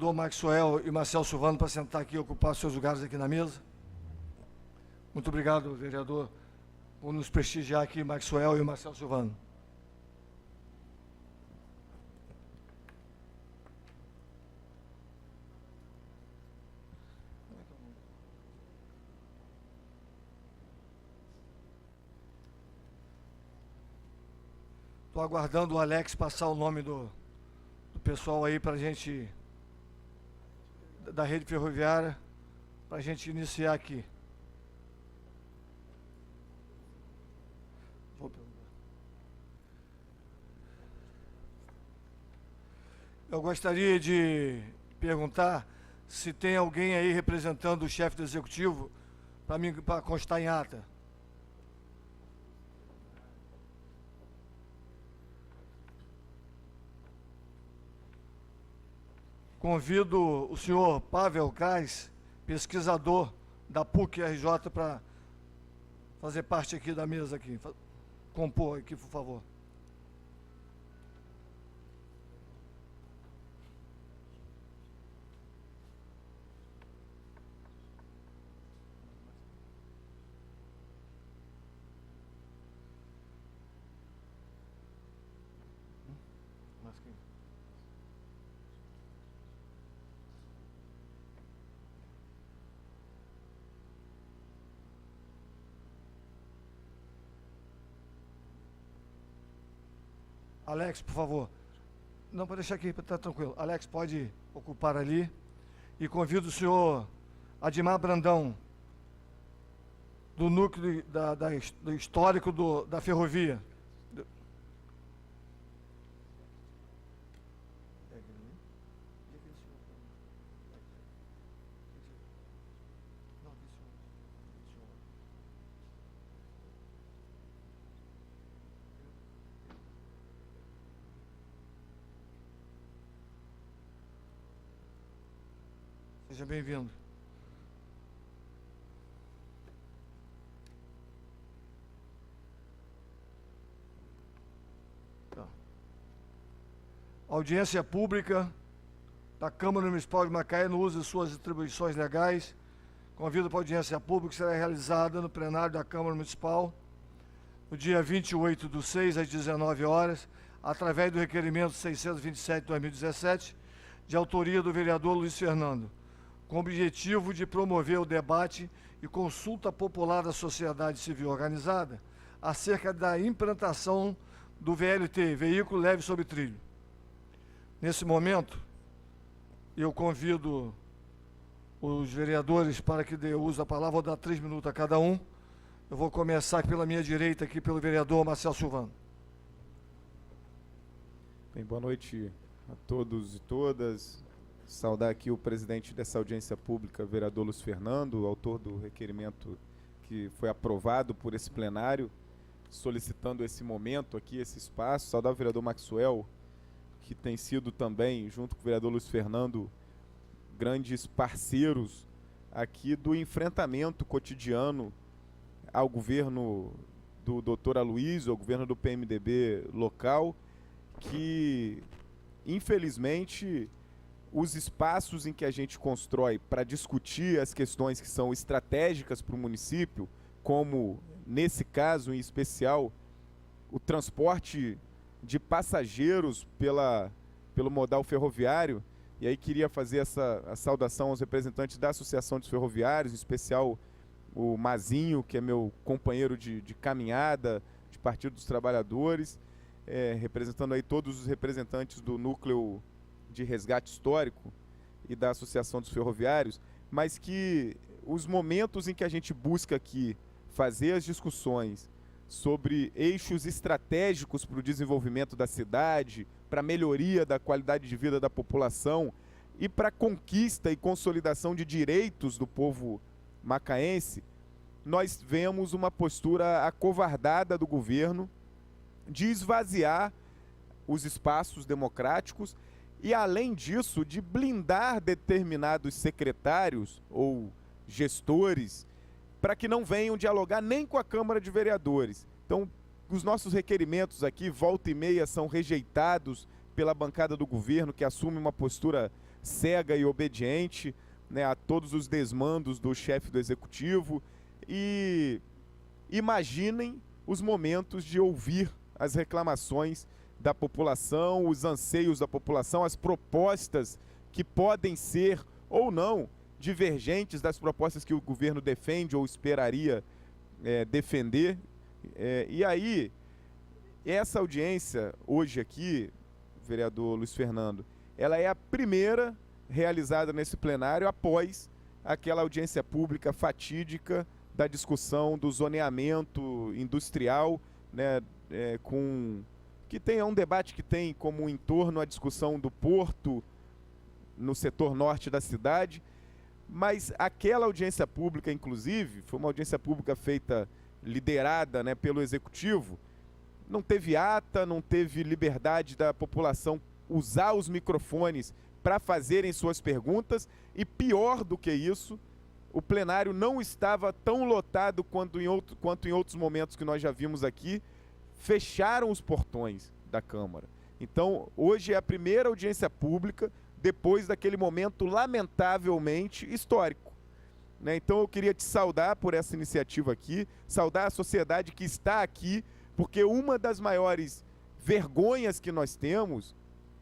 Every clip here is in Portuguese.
vereador Maxwell e Marcel Silvano para sentar aqui e ocupar seus lugares aqui na mesa. Muito obrigado, vereador, por nos prestigiar aqui, Maxwell e Marcel Silvano. Estou aguardando o Alex passar o nome do pessoal aí para a gente, da rede ferroviária, para a gente iniciar aqui. Eu gostaria de perguntar se tem alguém aí representando o chefe do executivo para constar em ata. Convido o senhor Pavel Krais, pesquisador da PUC-RJ, para fazer parte aqui da mesa, aqui, compor aqui, por favor. Alex, por favor. Não, pode deixar aqui, está tranquilo. Alex, pode ocupar ali. E convido o senhor Adimar Brandão, do núcleo do histórico da ferrovia. Seja bem-vindo. Tá. Audiência pública da Câmara Municipal de Macaé no uso de suas atribuições legais. Convido para a audiência pública que será realizada no plenário da Câmara Municipal no dia 28/6, às 19 horas, através do requerimento 627/2017, de autoria do vereador Luiz Fernando, com o objetivo de promover o debate e consulta popular da sociedade civil organizada acerca da implantação do VLT, Veículo Leve sobre Trilho. Nesse momento, eu convido os vereadores para que dê uso à palavra, vou dar 3 minutos a cada um. Eu vou começar pela minha direita, aqui pelo vereador Marcel Silvano. Bem, boa noite a todos e todas. Saudar aqui o presidente dessa audiência pública, vereador Luiz Fernando, autor do requerimento que foi aprovado por esse plenário, solicitando esse momento aqui, esse espaço. Saudar o vereador Maxwell, que tem sido também, junto com o vereador Luiz Fernando, grandes parceiros aqui do enfrentamento cotidiano ao governo do Dr. Aloysio, ao governo do PMDB local, que, infelizmente, os espaços em que a gente constrói para discutir as questões que são estratégicas para o município, como, nesse caso em especial, o transporte de passageiros pelo modal ferroviário, e aí queria fazer a saudação aos representantes da Associação dos Ferroviários, em especial o Mazinho, que é meu companheiro de caminhada, de Partido dos Trabalhadores, representando aí todos os representantes do núcleo de resgate histórico e da Associação dos Ferroviários, mas que os momentos em que a gente busca aqui fazer as discussões sobre eixos estratégicos para o desenvolvimento da cidade, para a melhoria da qualidade de vida da população e para a conquista e consolidação de direitos do povo macaense, nós vemos uma postura acovardada do governo de esvaziar os espaços democráticos e, além disso, de blindar determinados secretários ou gestores para que não venham dialogar nem com a Câmara de Vereadores. Então, os nossos requerimentos aqui, volta e meia, são rejeitados pela bancada do governo, que assume uma postura cega e obediente, né, a todos os desmandos do chefe do executivo. E imaginem os momentos de ouvir as reclamações da população, os anseios da população, as propostas que podem ser ou não divergentes das propostas que o governo defende ou esperaria defender. E aí, essa audiência hoje aqui, vereador Luiz Fernando, ela é a primeira realizada nesse plenário após aquela audiência pública fatídica da discussão do zoneamento industrial, né, é um debate que tem como entorno a discussão do porto no setor norte da cidade, mas aquela audiência pública, inclusive, foi uma audiência pública liderada, né, pelo executivo, não teve ata, não teve liberdade da população usar os microfones para fazerem suas perguntas, e pior do que isso, o plenário não estava tão lotado quanto em outros momentos que nós já vimos aqui. Fecharam os portões da Câmara. Então, hoje é a primeira audiência pública depois daquele momento lamentavelmente histórico, né? Então, eu queria te saudar por essa iniciativa aqui, saudar a sociedade que está aqui, porque uma das maiores vergonhas que nós temos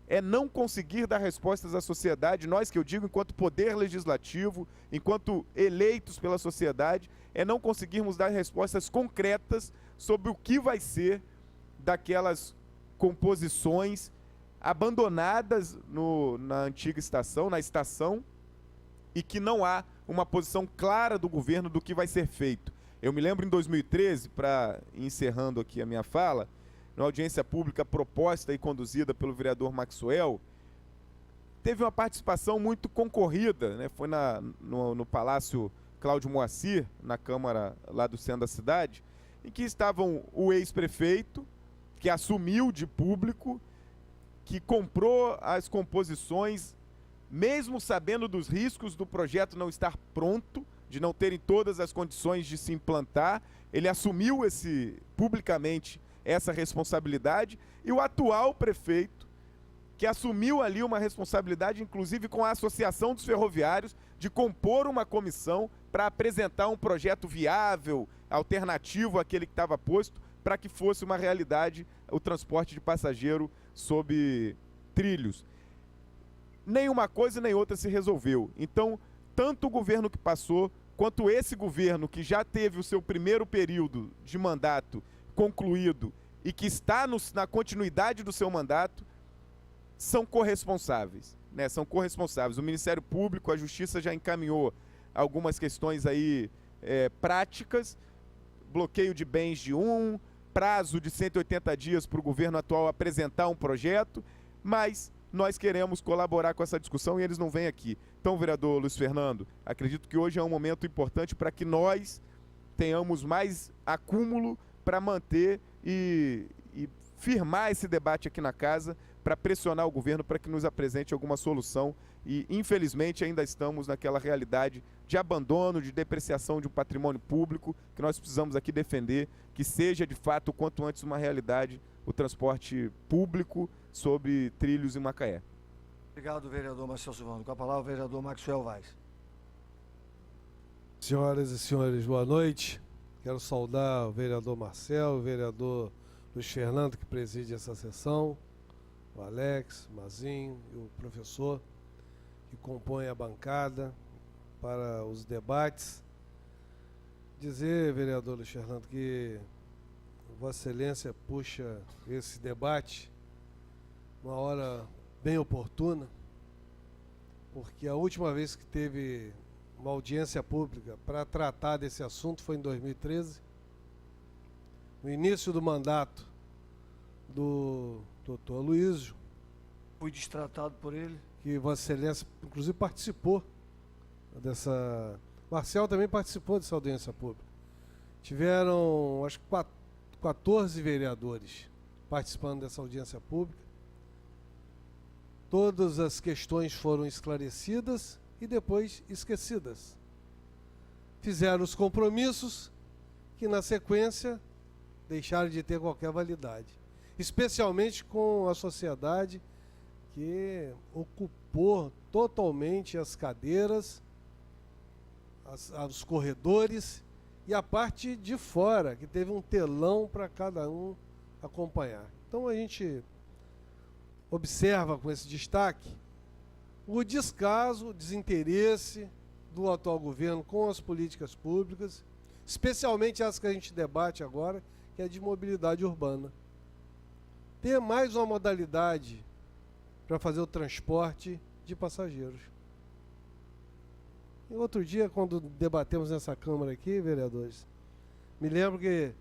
é não conseguir dar respostas à sociedade, nós que eu digo enquanto poder legislativo, enquanto eleitos pela sociedade, é não conseguirmos dar respostas concretas sobre o que vai ser daquelas composições abandonadas na antiga estação, na estação, e que não há uma posição clara do governo do que vai ser feito. Eu me lembro em 2013, para encerrando aqui a minha fala, na audiência pública proposta e conduzida pelo vereador Maxwell, teve uma participação muito concorrida, né? Foi no Palácio Cláudio Moacir, na Câmara lá do centro da cidade, em que estavam o ex-prefeito, que assumiu de público, que comprou as composições, mesmo sabendo dos riscos do projeto não estar pronto, de não terem todas as condições de se implantar. Ele assumiu publicamente essa responsabilidade, e o atual prefeito, que assumiu ali uma responsabilidade, inclusive com a Associação dos Ferroviários, de compor uma comissão para apresentar um projeto viável, alternativo àquele que estava posto, para que fosse uma realidade o transporte de passageiro sob trilhos. Nem uma coisa nem outra se resolveu. Então, tanto o governo que passou, quanto esse governo que já teve o seu primeiro período de mandato concluído e que está na continuidade do seu mandato, são corresponsáveis, né? São corresponsáveis. O Ministério Público, a Justiça já encaminhou algumas questões aí práticas, bloqueio de bens de prazo de 180 dias para o governo atual apresentar um projeto, mas nós queremos colaborar com essa discussão e eles não vêm aqui. Então, vereador Luiz Fernando, acredito que hoje é um momento importante para que nós tenhamos mais acúmulo para manter e firmar esse debate aqui na casa, para pressionar o governo para que nos apresente alguma solução. E, infelizmente, ainda estamos naquela realidade de abandono, de depreciação de um patrimônio público, que nós precisamos aqui defender, que seja, de fato, o quanto antes uma realidade, o transporte público sobre trilhos em Macaé. Obrigado, vereador Marcelo Silvano. Com a palavra, o vereador Maxwell Vaz. Senhoras e senhores, boa noite. Quero saudar o vereador Marcelo, o vereador Luiz Fernando, que preside essa sessão, o Alex, o Mazinho e o professor, que compõem a bancada para os debates. Dizer, vereador Luiz Fernando, que Vossa Excelência puxa esse debate uma hora bem oportuna, porque a última vez que teve uma audiência pública para tratar desse assunto foi em 2013, no início do mandato do doutor Aloysio. Fui destratado por ele. Que Vossa Excelência, inclusive, participou dessa... Marcel também participou dessa audiência pública. Tiveram, acho que 14 vereadores participando dessa audiência pública. Todas as questões foram esclarecidas e depois esquecidas. Fizeram os compromissos que, na sequência, deixaram de ter qualquer validade. Especialmente com a sociedade que ocupou totalmente as cadeiras, os corredores e a parte de fora, que teve um telão para cada um acompanhar. Então a gente observa com esse destaque o descaso, o desinteresse do atual governo com as políticas públicas, especialmente as que a gente debate agora, que é de mobilidade urbana. Ter mais uma modalidade para fazer o transporte de passageiros. E outro dia, quando debatemos nessa Câmara aqui, vereadores, me lembro que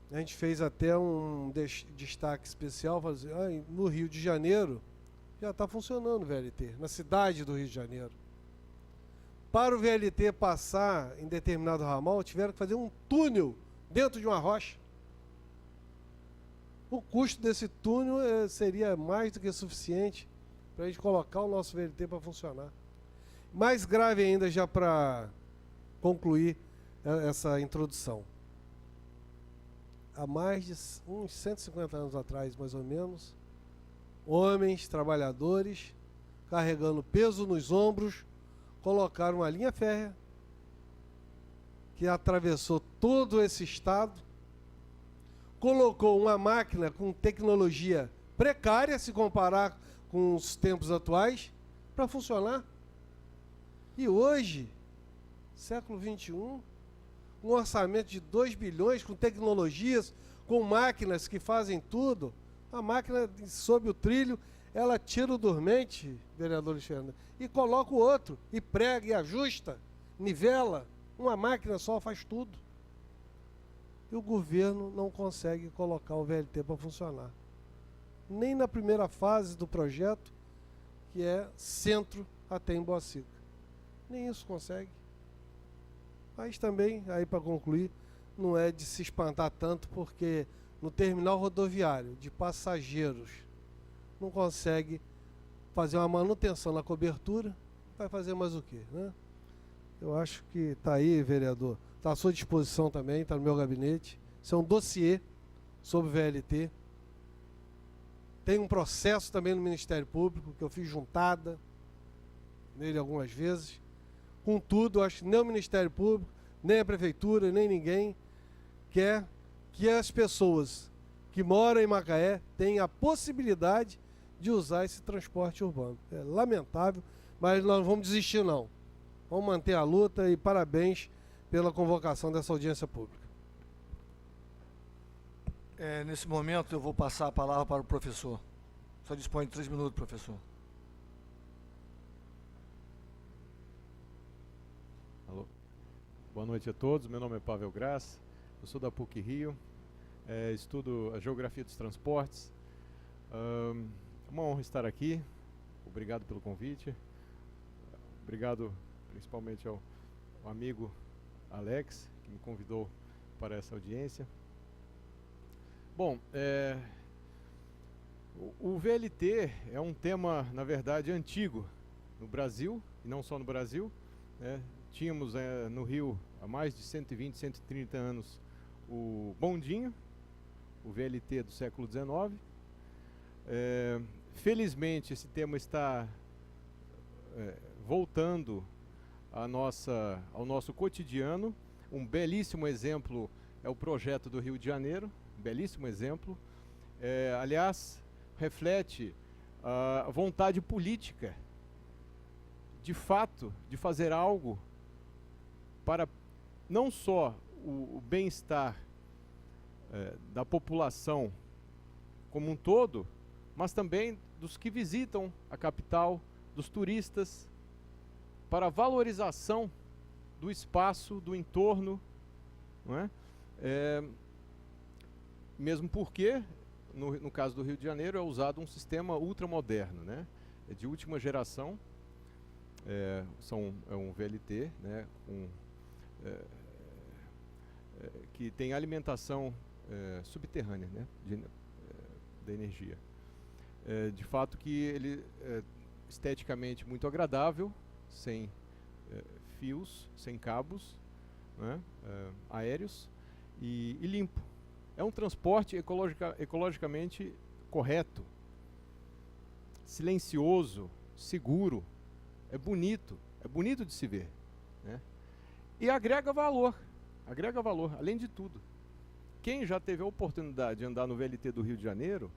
a gente fez até um destaque especial, falando assim, no Rio de Janeiro já está funcionando o VLT, na cidade do Rio de Janeiro. Para o VLT passar em determinado ramal, tiveram que fazer um túnel dentro de uma rocha. O custo desse túnel seria mais do que suficiente para a gente colocar o nosso VLT para funcionar. Mais grave ainda, já para concluir essa introdução. Há mais de uns 150 anos atrás, mais ou menos, homens, trabalhadores, carregando peso nos ombros, colocaram uma linha férrea que atravessou todo esse estado, colocou uma máquina com tecnologia precária, se comparar com os tempos atuais, para funcionar. E hoje, século XXI, um orçamento de 2 bilhões, com tecnologias, com máquinas que fazem tudo, a máquina sob o trilho, ela tira o dormente, vereador Alexandre, e coloca o outro, e prega, e ajusta, nivela. Uma máquina só faz tudo. E o governo não consegue colocar o VLT para funcionar. Nem na primeira fase do projeto, que é centro até Emboacica. Nem isso consegue. Mas também, aí para concluir, não é de se espantar tanto, porque no terminal rodoviário de passageiros não consegue fazer uma manutenção na cobertura, vai fazer mais o quê, né? Eu acho que está aí, vereador, está à sua disposição também, está no meu gabinete. Isso é um dossiê sobre o VLT. Tem um processo também no Ministério Público, que eu fiz juntada nele algumas vezes. Contudo, acho que nem o Ministério Público, nem a Prefeitura, nem ninguém quer que as pessoas que moram em Macaé tenham a possibilidade de usar esse transporte urbano. É lamentável, mas nós não vamos desistir não. Vamos manter a luta e parabéns pela convocação dessa audiência pública. Nesse momento eu vou passar a palavra para o professor. Só dispõe de 3 minutos, professor. Alô. Boa noite a todos, meu nome é Pavel Graça, eu sou da PUC Rio, estudo a Geografia dos Transportes. É uma honra estar aqui, obrigado pelo convite, obrigado principalmente ao amigo Alex, que me convidou para essa audiência. Bom, o VLT é um tema, na verdade, antigo no Brasil, e não só no Brasil, né? Tínhamos no Rio, há mais de 120, 130 anos, o bondinho, o VLT do século XIX. Felizmente, esse tema está voltando ao nosso cotidiano. Um belíssimo exemplo é o projeto do Rio de Janeiro, um belíssimo exemplo. Aliás, reflete a vontade política, de fato, de fazer algo para não só o bem-estar da população como um todo, mas também dos que visitam a capital, dos turistas, para a valorização do espaço, do entorno, não é? Mesmo porque, no caso do Rio de Janeiro, é usado um sistema ultramoderno, né? É de última geração, é um VLT, né? Que tem alimentação subterrânea, né? Da energia. De fato que ele é esteticamente muito agradável, sem fios, sem cabos, né? Aéreos, e limpo. É um transporte ecologicamente correto, silencioso, seguro, é bonito de se ver, né? E agrega valor, além de tudo. Quem já teve a oportunidade de andar no VLT do Rio de Janeiro,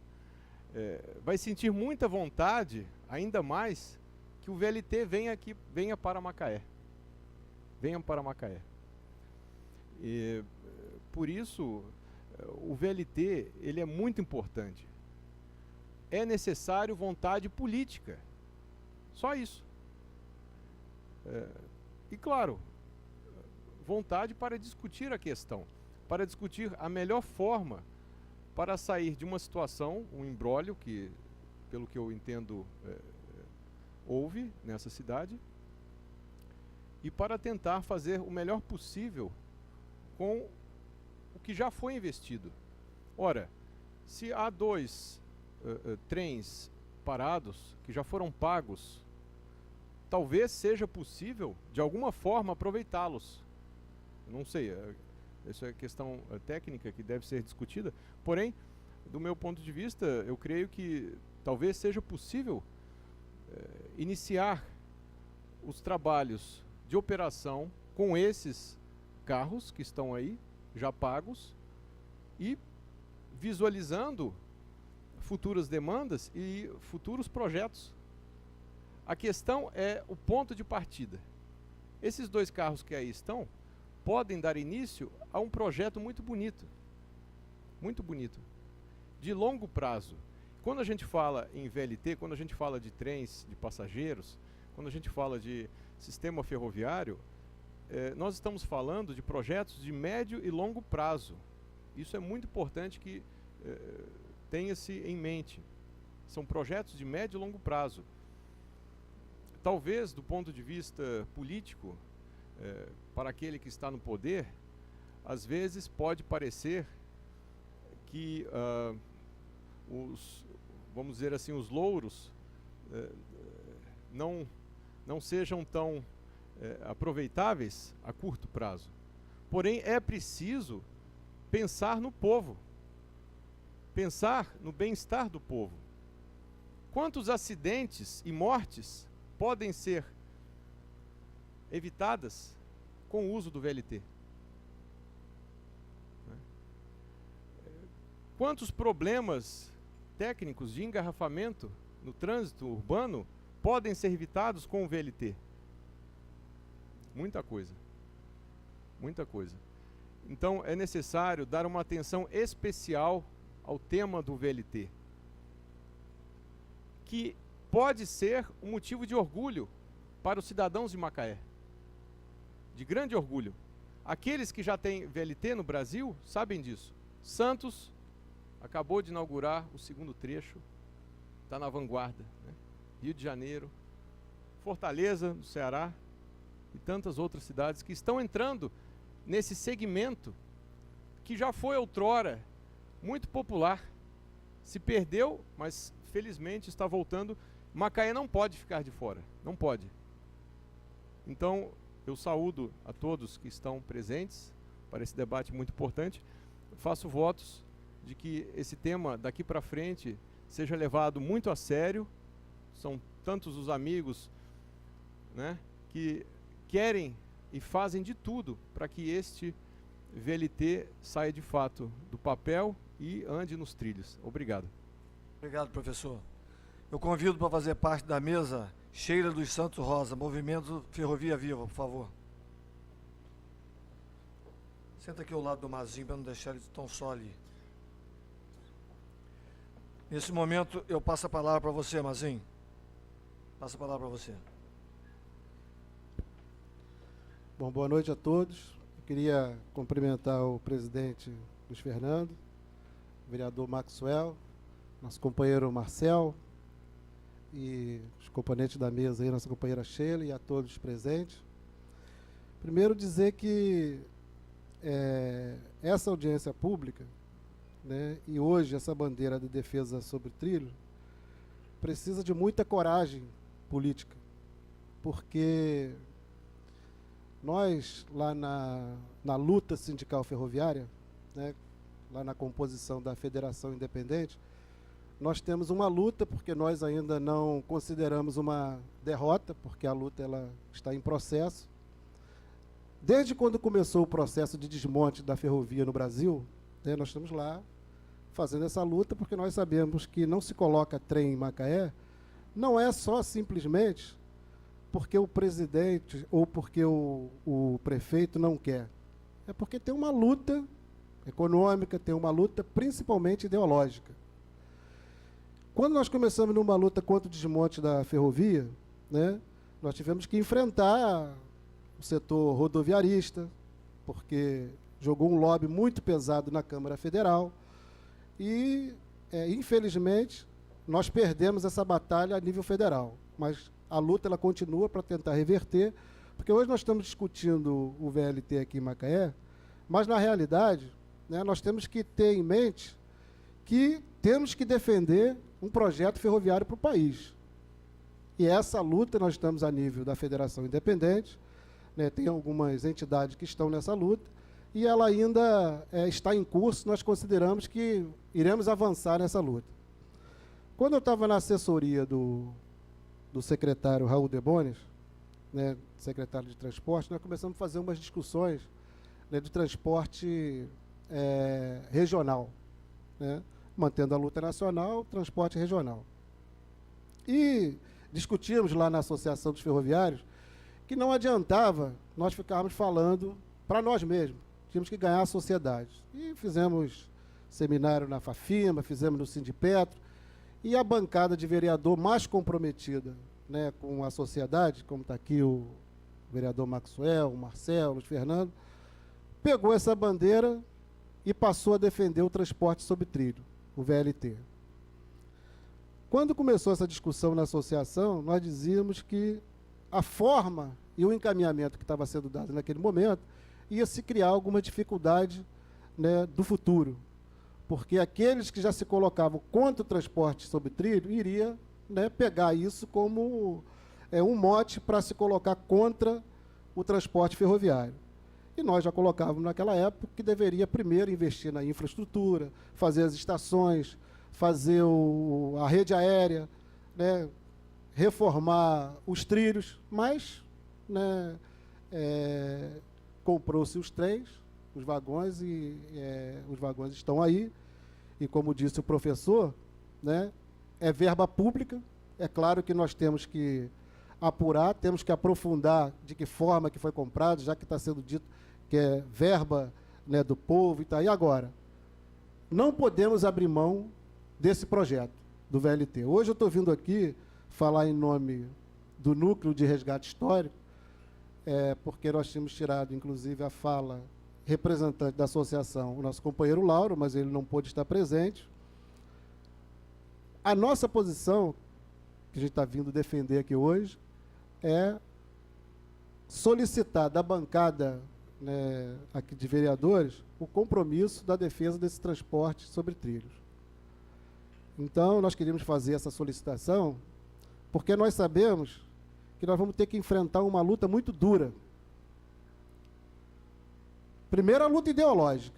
vai sentir muita vontade, ainda mais, que o VLT venha para Macaé. Venha para Macaé. E, por isso, o VLT ele é muito importante. É necessário vontade política. Só isso. E claro, vontade para discutir a questão, para discutir a melhor forma para sair de uma situação, um imbróglio que, pelo que eu entendo, houve nessa cidade, e para tentar fazer o melhor possível com o que já foi investido. Ora, se há 2 trens parados, que já foram pagos, talvez seja possível, de alguma forma, aproveitá-los. Não sei, isso é questão técnica que deve ser discutida, porém, do meu ponto de vista, eu creio que talvez seja possível iniciar os trabalhos de operação com esses carros que estão aí, já pagos, e visualizando futuras demandas e futuros projetos. A questão é o ponto de partida. Esses 2 carros que aí estão podem dar início a um projeto muito bonito, de longo prazo. Quando a gente fala em VLT, quando a gente fala de trens de passageiros, quando a gente fala de sistema ferroviário, nós estamos falando de projetos de médio e longo prazo. Isso é muito importante que tenha-se em mente. São projetos de médio e longo prazo. Talvez, do ponto de vista político, para aquele que está no poder, às vezes pode parecer que vamos dizer assim, os louros não sejam tão aproveitáveis a curto prazo. Porém, é preciso pensar no povo, pensar no bem-estar do povo. Quantos acidentes e mortes podem ser evitadas com o uso do VLT? Quantos problemas técnicos de engarrafamento no trânsito urbano podem ser evitados com o VLT? Muita coisa. Muita coisa. Então é necessário dar uma atenção especial ao tema do VLT, que pode ser um motivo de orgulho para os cidadãos de Macaé. De grande orgulho. Aqueles que já têm VLT no Brasil sabem disso. Santos acabou de inaugurar o 2º trecho, está na vanguarda, né? Rio de Janeiro, Fortaleza, no Ceará, e tantas outras cidades que estão entrando nesse segmento que já foi outrora muito popular. Se perdeu, mas felizmente está voltando. Macaé não pode ficar de fora, não pode. Então, eu saúdo a todos que estão presentes para esse debate muito importante. Faço votos de que esse tema daqui para frente seja levado muito a sério. São tantos os amigos, né, que querem e fazem de tudo para que este VLT saia de fato do papel e ande nos trilhos. Obrigado. Obrigado, professor. Eu convido para fazer parte da mesa Sheila dos Santos Rosa, Movimento Ferrovia Viva, por favor. Senta aqui ao lado do Mazinho para não deixar eles tão só ali. Nesse momento, eu passo a palavra para você, Mazinho. Passo a palavra para você. Bom, boa noite a todos. Eu queria cumprimentar o presidente Luiz Fernando, o vereador Maxwell, nosso companheiro Marcel e os componentes da mesa aí, nossa companheira Sheila e a todos os presentes. Primeiro dizer que essa audiência pública, né, e hoje essa bandeira de defesa sobre trilho, precisa de muita coragem política, porque nós, lá na luta sindical ferroviária, né, lá na composição da Federação Independente, nós temos uma luta, porque nós ainda não consideramos uma derrota, porque a luta ela está em processo. Desde quando começou o processo de desmonte da ferrovia no Brasil, né, nós estamos lá fazendo essa luta, porque nós sabemos que não se coloca trem em Macaé, não é só simplesmente porque o presidente ou porque o prefeito não quer. É porque tem uma luta econômica, tem uma luta principalmente ideológica. Quando nós começamos numa luta contra o desmonte da ferrovia, né, nós tivemos que enfrentar o setor rodoviarista, porque jogou um lobby muito pesado na Câmara Federal e, infelizmente, nós perdemos essa batalha a nível federal. Mas a luta ela continua para tentar reverter, porque hoje nós estamos discutindo o VLT aqui em Macaé, mas, na realidade, né, nós temos que ter em mente que temos que defender um projeto ferroviário para o país. E essa luta nós estamos a nível da Federação Independente, né, tem algumas entidades que estão nessa luta, e ela ainda está em curso, nós consideramos que iremos avançar nessa luta. Quando eu estava na assessoria do secretário Raul Debonis, né, secretário de Transporte, nós começamos a fazer umas discussões, né, de transporte regional, né, mantendo a luta nacional, transporte regional. E discutimos lá na Associação dos Ferroviários que não adiantava nós ficarmos falando para nós mesmos, tínhamos que ganhar a sociedade. E fizemos seminário na Fafima, fizemos no Sindipetro, e a bancada de vereador mais comprometida, né, com a sociedade, como está aqui o vereador Maxwell, o Marcelo, o Luiz Fernando, pegou essa bandeira e passou a defender o transporte sob trilho, o VLT. Quando começou essa discussão na associação, nós dizíamos que a forma e o encaminhamento que estava sendo dado naquele momento ia se criar alguma dificuldade, né, do futuro, porque aqueles que já se colocavam contra o transporte sob trilho iria, né, pegar isso como um mote para se colocar contra o transporte ferroviário. E nós já colocávamos naquela época que deveria primeiro investir na infraestrutura, fazer as estações, fazer a rede aérea, né, reformar os trilhos, mas, né, comprou-se os trens, os vagões, e os vagões estão aí, e como disse o professor, né, é verba pública, é claro que nós temos que apurar, temos que aprofundar de que forma que foi comprado, já que está sendo dito que é verba, né, do povo e tá aí agora. Não podemos abrir mão desse projeto do VLT. Hoje eu estou vindo aqui falar em nome do Núcleo de Resgate Histórico, porque nós tínhamos tirado, inclusive, a fala representante da associação, o nosso companheiro Lauro, mas ele não pôde estar presente. A nossa posição, que a gente está vindo defender aqui hoje, é solicitar da bancada, né, aqui de vereadores, o compromisso da defesa desse transporte sobre trilhos. Então, nós queríamos fazer essa solicitação, porque nós sabemos que nós vamos ter que enfrentar uma luta muito dura. Primeiro, a luta ideológica,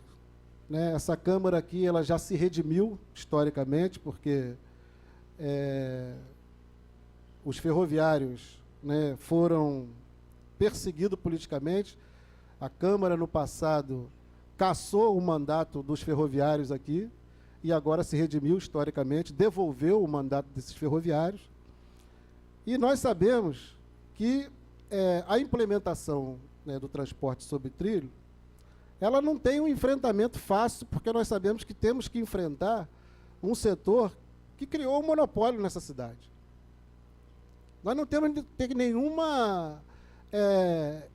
né? Essa Câmara aqui ela já se redimiu historicamente, porque os ferroviários, né, foram perseguidos politicamente. A Câmara, no passado, cassou o mandato dos ferroviários aqui e agora se redimiu historicamente, devolveu o mandato desses ferroviários. E nós sabemos que a implementação, né, do transporte sob trilho, ela não tem um enfrentamento fácil, porque nós sabemos que temos que enfrentar um setor que criou um monopólio nessa cidade. Nós não temos de ter nenhuma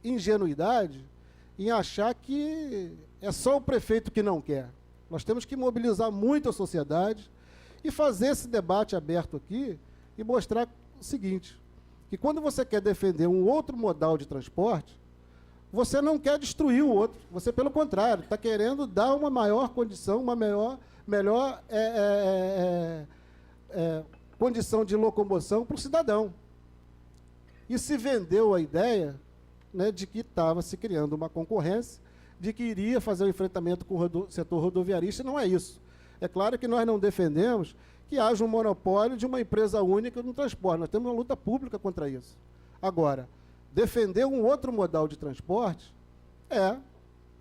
ingenuidade em achar que é só o prefeito que não quer. Nós temos que mobilizar muito a sociedade e fazer esse debate aberto aqui e mostrar o seguinte, que quando você quer defender um outro modal de transporte, você não quer destruir o outro, você, pelo contrário, está querendo dar uma maior condição, uma melhor condição de locomoção para o cidadão. E se vendeu a ideia, né, de que estava se criando uma concorrência, de que iria fazer o enfrentamento com o setor rodoviarista. Não é isso. É claro que nós não defendemos que haja um monopólio de uma empresa única no transporte. Nós temos uma luta pública contra isso. Agora, defender um outro modal de transporte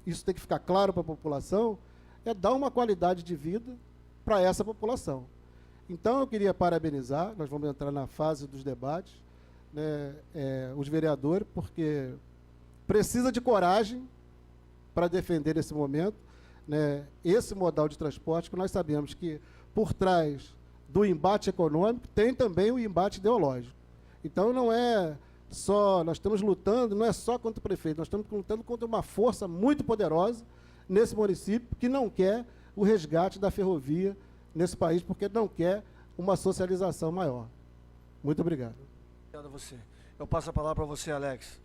isso tem que ficar claro para a população, é dar uma qualidade de vida para essa população. Então, eu queria parabenizar, nós vamos entrar na fase dos debates, né, os vereadores, porque precisa de coragem para defender esse momento, né, esse modal de transporte, que nós sabemos que por trás do embate econômico tem também o embate ideológico. Então, não é só, nós estamos lutando, não é só contra o prefeito, nós estamos lutando contra uma força muito poderosa nesse município que não quer o resgate da ferrovia nesse país, porque não quer uma socialização maior. Muito obrigado. Obrigado a você. Eu passo a palavra para você, Alex.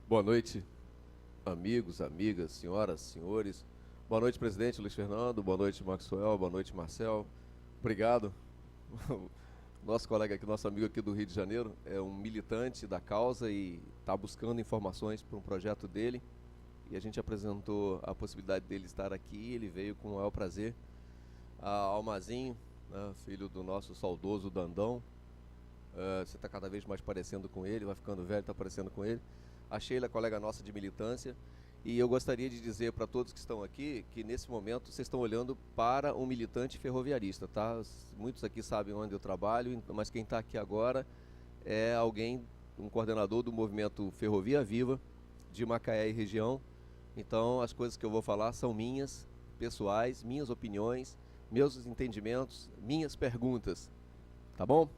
Boa noite, amigos, amigas, senhoras, senhores. Boa noite, presidente Luiz Fernando. Boa noite, Maxwell. Boa noite, Marcel. Obrigado. Nosso colega aqui, nosso amigo aqui do Rio de Janeiro, é um militante da causa e está buscando informações para um projeto dele. E a gente apresentou a possibilidade dele estar aqui. Ele veio com o maior prazer. A Almazinho, né, filho do nosso saudoso Dandão. Você está cada vez mais parecendo com ele, vai ficando velho, está parecendo com ele. A Sheila, colega nossa de militância. E eu gostaria de dizer para todos que estão aqui que nesse momento vocês estão olhando para um militante ferroviarista, tá? Muitos aqui sabem onde eu trabalho, mas quem está aqui agora é alguém, um coordenador do movimento Ferrovia Viva de Macaé e região. Então as coisas que eu vou falar são minhas, pessoais, minhas opiniões, meus entendimentos, minhas perguntas, tá bom?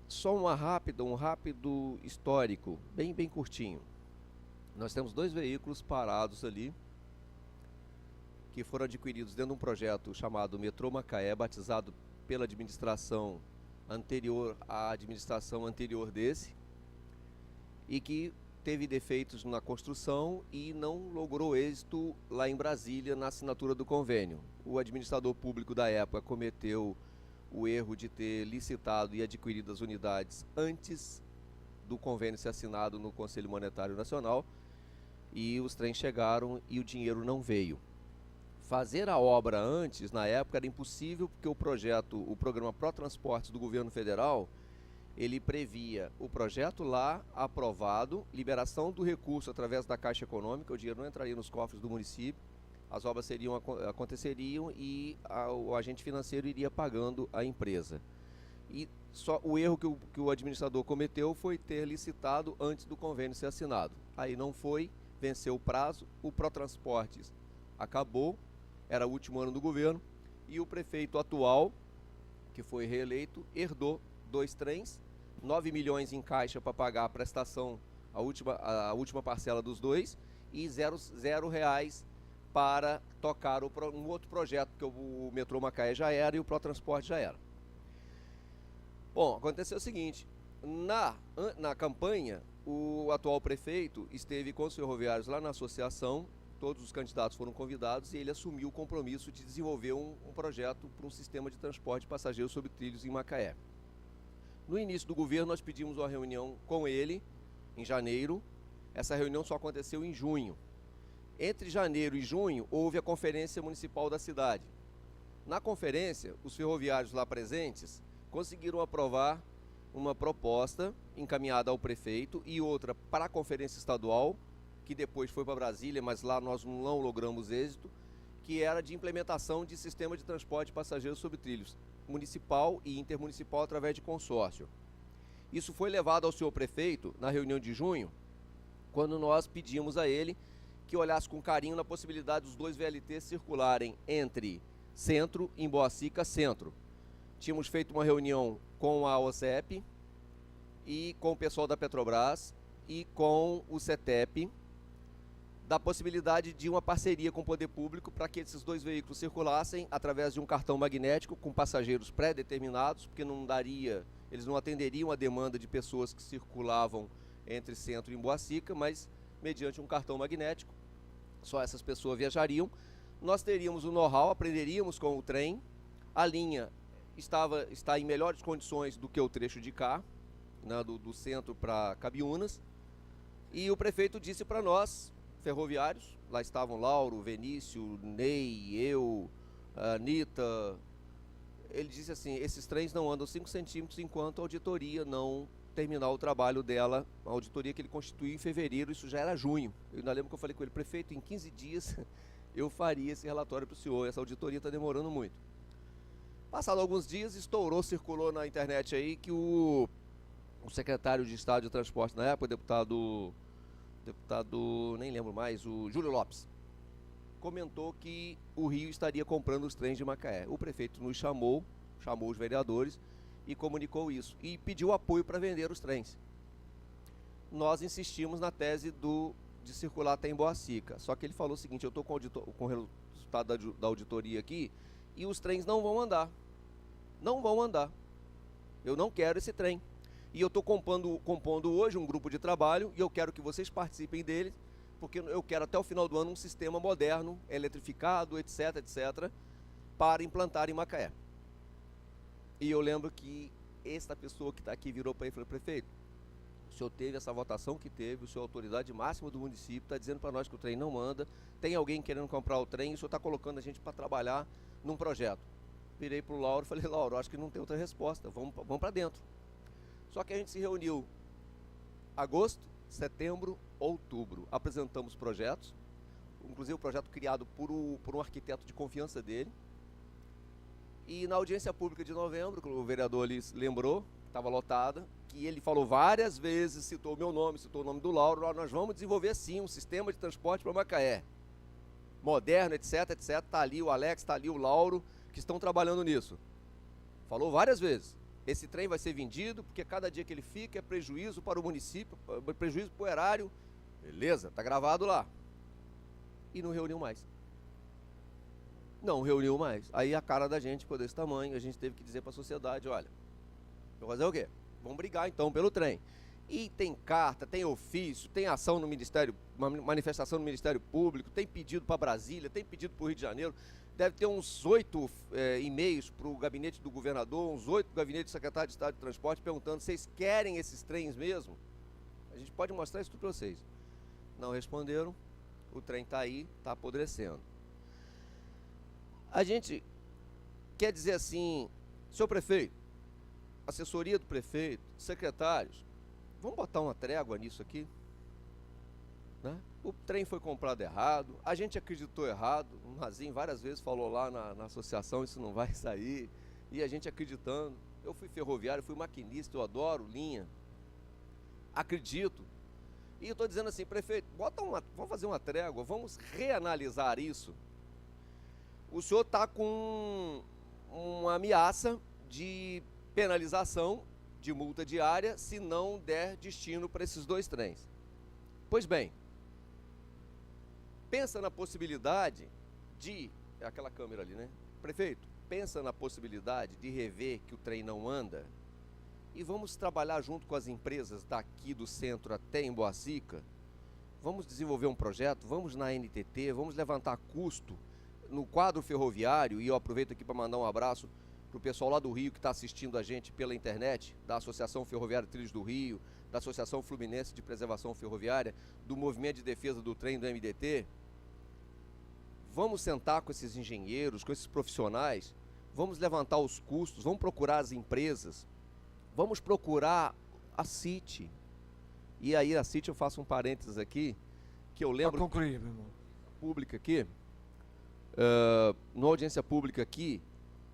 Só um rápido histórico, bem curtinho. Nós temos 2 veículos parados ali, que foram adquiridos dentro de um projeto chamado Metrô Macaé, batizado pela administração anterior à administração anterior desse, e que teve defeitos na construção e não logrou êxito lá em Brasília na assinatura do convênio. O administrador público da época cometeu o erro de ter licitado e adquirido as unidades antes do convênio ser assinado no Conselho Monetário Nacional, e os trens chegaram e o dinheiro não veio. Fazer a obra antes, na época, era impossível, porque o programa Pró-Transportes do governo federal, ele previa o projeto lá aprovado, liberação do recurso através da Caixa Econômica, o dinheiro não entraria nos cofres do município, as obras aconteceriam e o agente financeiro iria pagando a empresa. E só o erro que o administrador cometeu foi ter licitado antes do convênio ser assinado. Aí não foi, venceu o prazo, o Pró-Transportes acabou, era o último ano do governo, e o prefeito atual, que foi reeleito, herdou 2 trens, 9 milhões em caixa para pagar a prestação, a última parcela dos 2, e zero reais para tocar um outro projeto, que o Metrô Macaé já era e o Pró-Transporte já era. Bom, aconteceu o seguinte, na campanha, o atual prefeito esteve com os ferroviários lá na associação, todos os candidatos foram convidados e ele assumiu o compromisso de desenvolver um projeto para um sistema de transporte de passageiros sobre trilhos em Macaé. No início do governo, nós pedimos uma reunião com ele, em janeiro. Essa reunião só aconteceu em junho. Entre janeiro e junho, houve a conferência municipal da cidade. Na conferência, os ferroviários lá presentes conseguiram aprovar uma proposta encaminhada ao prefeito e outra para a conferência estadual, que depois foi para Brasília, mas lá nós não logramos êxito, que era de implementação de sistema de transporte de passageiros sobre trilhos, municipal e intermunicipal através de consórcio. Isso foi levado ao senhor prefeito na reunião de junho, quando nós pedimos a ele que olhasse com carinho na possibilidade dos 2 VLTs circularem entre Centro e Emboacica Centro. Tínhamos feito uma reunião com a OCEP e com o pessoal da Petrobras e com o CETEP, da possibilidade de uma parceria com o poder público para que esses 2 veículos circulassem através de um cartão magnético com passageiros pré-determinados, porque eles não atenderiam a demanda de pessoas que circulavam entre Centro e Emboacica, mas mediante um cartão magnético, só essas pessoas viajariam. Nós teríamos o know-how, aprenderíamos com o trem, a linha está em melhores condições do que o trecho de cá, né, do centro para Cabiúnas, e o prefeito disse para nós, ferroviários, lá estavam Lauro, Venício, Ney, eu, a Anitta. Ele disse assim, esses trens não andam 5 centímetros enquanto a auditoria não terminar o trabalho dela, a auditoria que ele constituiu em fevereiro, isso já era junho. Eu ainda lembro que eu falei com ele, prefeito, em 15 dias eu faria esse relatório para o senhor, essa auditoria está demorando muito. Passado alguns dias, circulou na internet aí que o secretário de Estado de Transporte na época, deputado, nem lembro mais, o Júlio Lopes, comentou que o Rio estaria comprando os trens de Macaé. O prefeito nos chamou os vereadores e comunicou isso. E pediu apoio para vender os trens. Nós insistimos na tese de circular até em Boacica. Só que ele falou o seguinte, eu estou com o resultado da auditoria aqui e os trens não vão andar. Não vão andar. Eu não quero esse trem. E eu estou compondo hoje um grupo de trabalho e eu quero que vocês participem dele, porque eu quero até o final do ano um sistema moderno, eletrificado, etc, etc, para implantar em Macaé. E eu lembro que esta pessoa que está aqui virou para ele e falou, prefeito, o senhor teve essa votação que teve, o senhor é a autoridade máxima do município, está dizendo para nós que o trem não anda, tem alguém querendo comprar o trem e o senhor está colocando a gente para trabalhar num projeto. Virei para o Lauro e falei, Lauro, acho que não tem outra resposta, vamos para dentro. Só que a gente se reuniu agosto, setembro, outubro, apresentamos projetos, inclusive o projeto criado por um arquiteto de confiança dele, e na audiência pública de novembro, que o vereador ali lembrou, estava lotada, que ele falou várias vezes, citou o meu nome, citou o nome do Lauro, nós vamos desenvolver sim um sistema de transporte para Macaé, moderno, etc, etc, está ali o Alex, está ali o Lauro, que estão trabalhando nisso. Falou várias vezes. Esse trem vai ser vendido, porque cada dia que ele fica é prejuízo para o município, prejuízo para o erário. Beleza, tá gravado lá. E não reuniu mais. Não reuniu mais. Aí a cara da gente ficou desse tamanho, a gente teve que dizer para a sociedade, olha, vou fazer o quê? Vamos brigar então pelo trem. E tem carta, tem ofício, tem ação no Ministério, uma manifestação no Ministério Público, tem pedido para Brasília, tem pedido para o Rio de Janeiro. Deve ter uns 8 e-mails para o gabinete do governador, uns 8 para o gabinete do secretário de Estado de Transporte, perguntando, vocês querem esses trens mesmo? A gente pode mostrar isso tudo para vocês. Não responderam, o trem está aí, está apodrecendo. A gente quer dizer assim, senhor prefeito, assessoria do prefeito, secretários, vamos botar uma trégua nisso aqui? Né? O trem foi comprado errado, a gente acreditou errado, o Mazinho várias vezes falou lá na associação, isso não vai sair, e a gente acreditando. Eu fui ferroviário, fui maquinista, eu adoro linha, acredito. E eu estou dizendo assim, prefeito, vamos fazer uma trégua, vamos reanalisar isso. O senhor está com uma ameaça de penalização, de multa diária, se não der destino para esses 2 trens. Pois bem, pensa na possibilidade de... É aquela câmera ali, né? Prefeito, pensa na possibilidade de rever que o trem não anda e vamos trabalhar junto com as empresas daqui do centro até em Boacica. Vamos desenvolver um projeto, vamos na NTT, vamos levantar custo no quadro ferroviário, e eu aproveito aqui para mandar um abraço para o pessoal lá do Rio que está assistindo a gente pela internet, da Associação Ferroviária Trilhos do Rio, da Associação Fluminense de Preservação Ferroviária, do Movimento de Defesa do Trem do MDT. Vamos sentar com esses engenheiros, com esses profissionais, vamos levantar os custos, vamos procurar as empresas, vamos procurar a CIT. E aí a CIT, eu faço um parênteses aqui, que eu lembro... Para concluir, meu irmão. Pública aqui, na audiência pública aqui,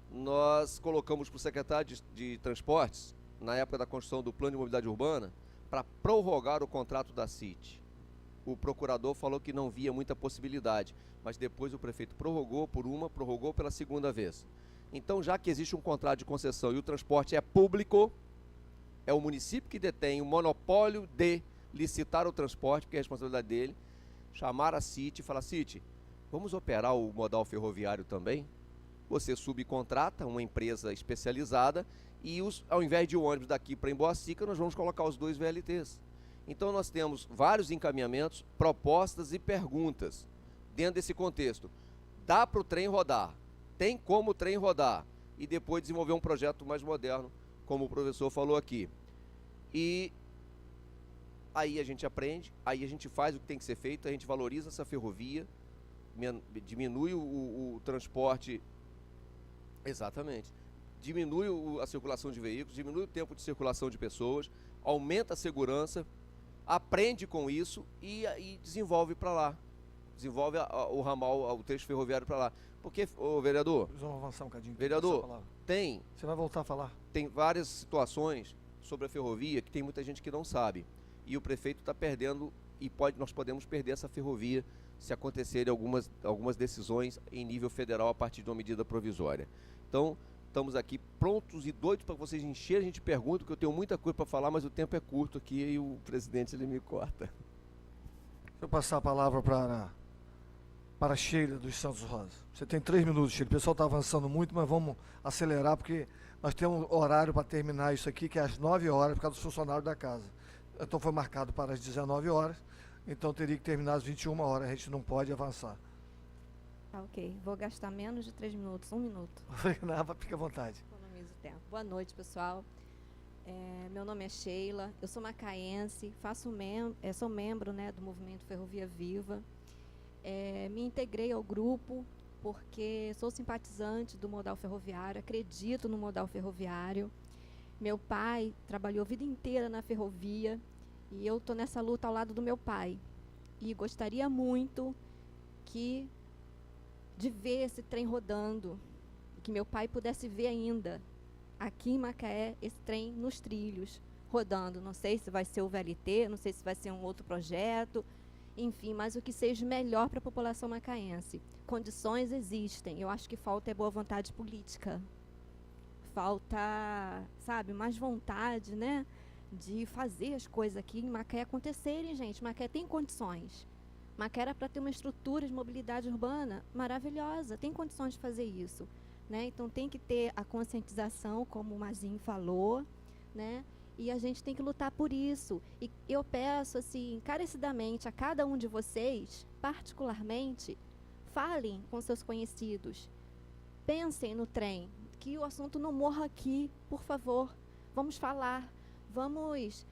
nós colocamos para o secretário de Transportes, na época da construção do Plano de Mobilidade Urbana, para prorrogar o contrato da CIT. O procurador falou que não via muita possibilidade, mas depois o prefeito prorrogou prorrogou pela segunda vez. Então, já que existe um contrato de concessão e o transporte é público, é o município que detém o monopólio de licitar o transporte, porque é a responsabilidade dele, chamar a CIT e falar, CIT, vamos operar o modal ferroviário também? Você subcontrata uma empresa especializada e ao invés de o ônibus daqui para Emboacica, nós vamos colocar os 2 VLTs. Então nós temos vários encaminhamentos, propostas e perguntas dentro desse contexto. Dá para o trem rodar? Tem como o trem rodar? E depois desenvolver um projeto mais moderno, como o professor falou aqui. E aí a gente aprende, aí a gente faz o que tem que ser feito, a gente valoriza essa ferrovia, diminui o transporte, exatamente, diminui a circulação de veículos, diminui o tempo de circulação de pessoas, aumenta a segurança, aprende com isso e desenvolve para lá, desenvolve o ramal, o trecho ferroviário para lá. Porque, vereador, Vamos avançar um cadinho. Vereador, Você vai voltar a falar. tem várias situações sobre a ferrovia que tem muita gente que não sabe. E o prefeito está perdendo, e nós podemos perder essa ferrovia se acontecerem algumas decisões em nível federal a partir de uma medida provisória. Então, estamos aqui prontos e doidos para vocês encherem. A gente pergunta, porque eu tenho muita coisa para falar, mas o tempo é curto aqui e o presidente ele me corta. Deixa eu passar a palavra para a Sheila dos Santos Rosa. Você tem 3 minutos, Sheila. O pessoal está avançando muito, mas vamos acelerar, porque nós temos horário para terminar isso aqui, que é às 9 horas, por causa dos funcionários da casa. Então foi marcado para as 19 horas, então teria que terminar às 21 horas, a gente não pode avançar. Tá, ok. Vou gastar menos de 3 minutos, 1 minuto. Nada, fica à vontade. Economizo o tempo. Boa noite, pessoal. Meu nome é Sheila, eu sou macaense, sou membro, né, do Movimento Ferrovia Viva. Me integrei ao grupo porque sou simpatizante do modal ferroviário, acredito no modal ferroviário. Meu pai trabalhou a vida inteira na ferrovia e eu estou nessa luta ao lado do meu pai. E gostaria muito de ver esse trem rodando, que meu pai pudesse ver ainda, aqui em Macaé, esse trem nos trilhos, rodando. Não sei se vai ser o VLT, não sei se vai ser um outro projeto, enfim, mas o que seja melhor para a população macaense. Condições existem, eu acho que falta boa vontade política. Falta, sabe, mais vontade, né, de fazer as coisas aqui em Macaé acontecerem, gente. Macaé tem condições. Macaé era para ter uma estrutura de mobilidade urbana maravilhosa, tem condições de fazer isso, né? Então tem que ter a conscientização, como o Mazinho falou, né? E a gente tem que lutar por isso. E eu peço, assim, encarecidamente a cada um de vocês, particularmente, falem com seus conhecidos, pensem no trem, que o assunto não morra aqui, por favor. Vamos falar, vamos,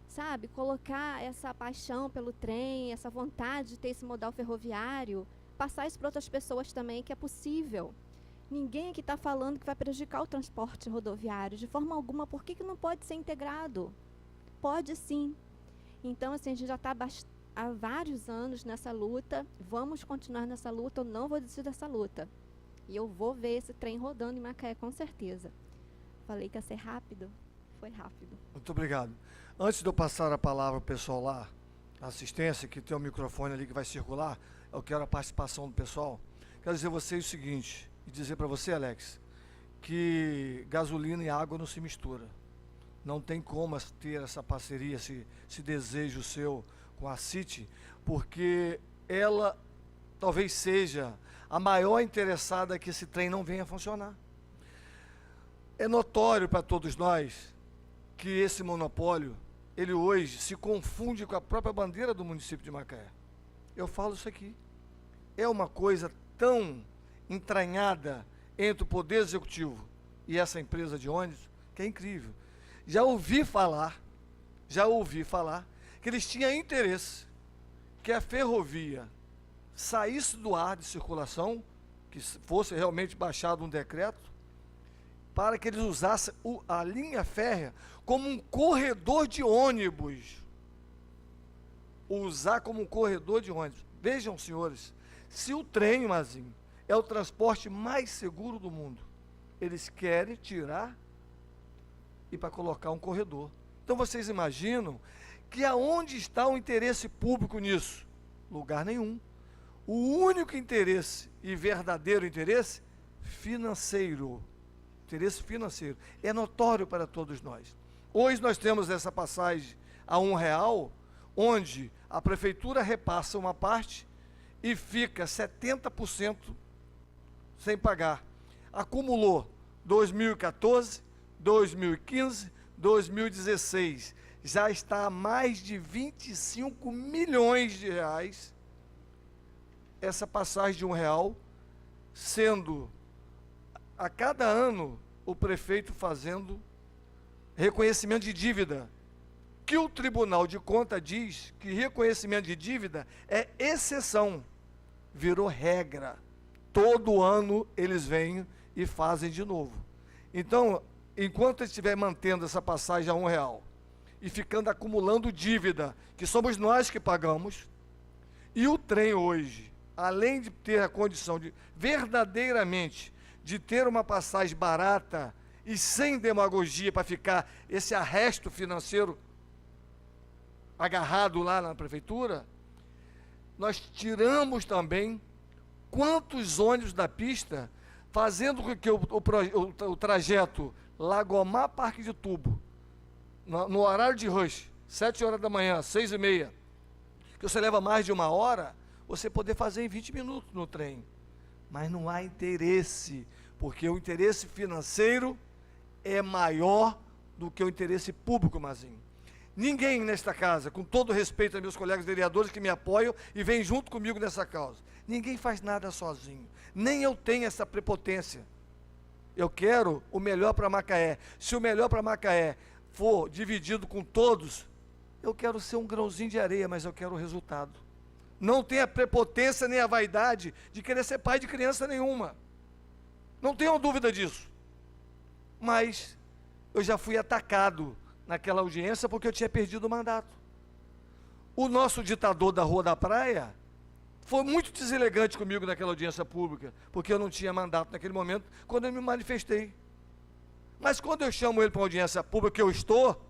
sabe, colocar essa paixão pelo trem, essa vontade de ter esse modal ferroviário, passar isso para outras pessoas também, que é possível. Ninguém aqui está falando que vai prejudicar o transporte rodoviário, de forma alguma. Por que não pode ser integrado? Pode sim. Então, assim, a gente já está há vários anos nessa luta, vamos continuar nessa luta, eu não vou desistir dessa luta. E eu vou ver esse trem rodando em Macaé, com certeza. Falei que ia ser rápido, foi rápido. Muito obrigado. Antes de eu passar a palavra ao pessoal lá, a assistência, que tem um microfone ali que vai circular, eu quero a participação do pessoal. Quero dizer a vocês o seguinte, e dizer para você, Alex, que gasolina e água não se misturam. Não tem como ter essa parceria, esse desejo seu com a City, porque ela talvez seja a maior interessada que esse trem não venha a funcionar. É notório para todos nós que esse monopólio, ele hoje se confunde com a própria bandeira do município de Macaé. Eu falo isso aqui. É uma coisa tão entranhada entre o Poder Executivo e essa empresa de ônibus, que é incrível. Já ouvi falar que eles tinham interesse que a ferrovia saísse do ar de circulação, que fosse realmente baixado um decreto, para que eles usassem a linha férrea como um corredor de ônibus. Usar como um corredor de ônibus. Vejam, senhores, se o trem, Mazinho, é o transporte mais seguro do mundo, eles querem tirar e para colocar um corredor. Então vocês imaginam que aonde está o interesse público nisso? Lugar nenhum. O único interesse e verdadeiro interesse financeiro. Interesse financeiro. É notório para todos nós. Hoje nós temos essa passagem a R$1, onde a prefeitura repassa uma parte e fica 70% sem pagar. Acumulou 2014, 2015, 2016. Já está a mais de 25 milhões de reais essa passagem de R$1, sendo a cada ano o prefeito fazendo reconhecimento de dívida que o Tribunal de Contas diz que reconhecimento de dívida é exceção, virou regra. Todo ano eles vêm e fazem de novo. Então, enquanto ele estiver mantendo essa passagem a R$1 e ficando acumulando dívida, que somos nós que pagamos, e o trem hoje, além de ter a condição de verdadeiramente de ter uma passagem barata e sem demagogia para ficar esse arresto financeiro agarrado lá na prefeitura, nós tiramos também quantos ônibus da pista, fazendo com que o trajeto Lagomar Parque de Tubo, no horário de rush, 7 horas da manhã, 6h30, que você leva mais de 1 hora, você poder fazer em 20 minutos no trem. Mas não há interesse, porque o interesse financeiro é maior do que o interesse público, Mazinho. Ninguém nesta casa, com todo respeito a meus colegas vereadores que me apoiam e vêm junto comigo nessa causa, ninguém faz nada sozinho, nem eu tenho essa prepotência. Eu quero o melhor para Macaé. Se o melhor para Macaé for dividido com todos, eu quero ser um grãozinho de areia, mas eu quero o resultado. Não tenho a prepotência nem a vaidade de querer ser pai de criança nenhuma. Não tenham dúvida disso. Mas eu já fui atacado naquela audiência porque eu tinha perdido o mandato. O nosso ditador da Rua da Praia foi muito deselegante comigo naquela audiência pública, porque eu não tinha mandato naquele momento, quando eu me manifestei. Mas quando eu chamo ele para uma audiência pública, que eu estou,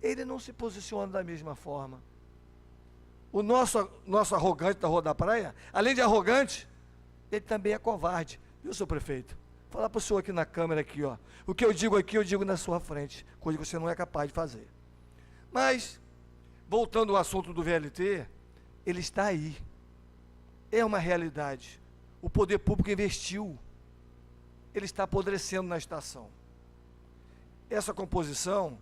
ele não se posiciona da mesma forma. O nosso arrogante da Rua da Praia, além de arrogante, ele também é covarde. Viu, senhor prefeito? Vou falar para o senhor aqui na câmera, aqui, ó. O que eu digo aqui, eu digo na sua frente, coisa que você não é capaz de fazer. Mas, voltando ao assunto do VLT, ele está aí. É uma realidade. O poder público investiu. Ele está apodrecendo na estação. Essa composição,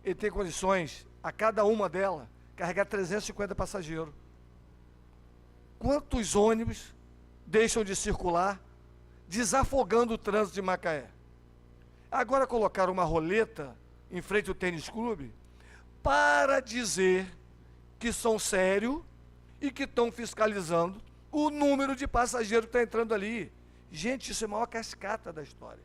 ele tem condições, a cada uma dela, carregar 350 passageiros. Quantos ônibus deixam de circular, desafogando o trânsito de Macaé? Agora colocaram uma roleta em frente ao tênis clube para dizer que são sérios e que estão fiscalizando o número de passageiros que está entrando ali. Gente, isso é a maior cascata da história.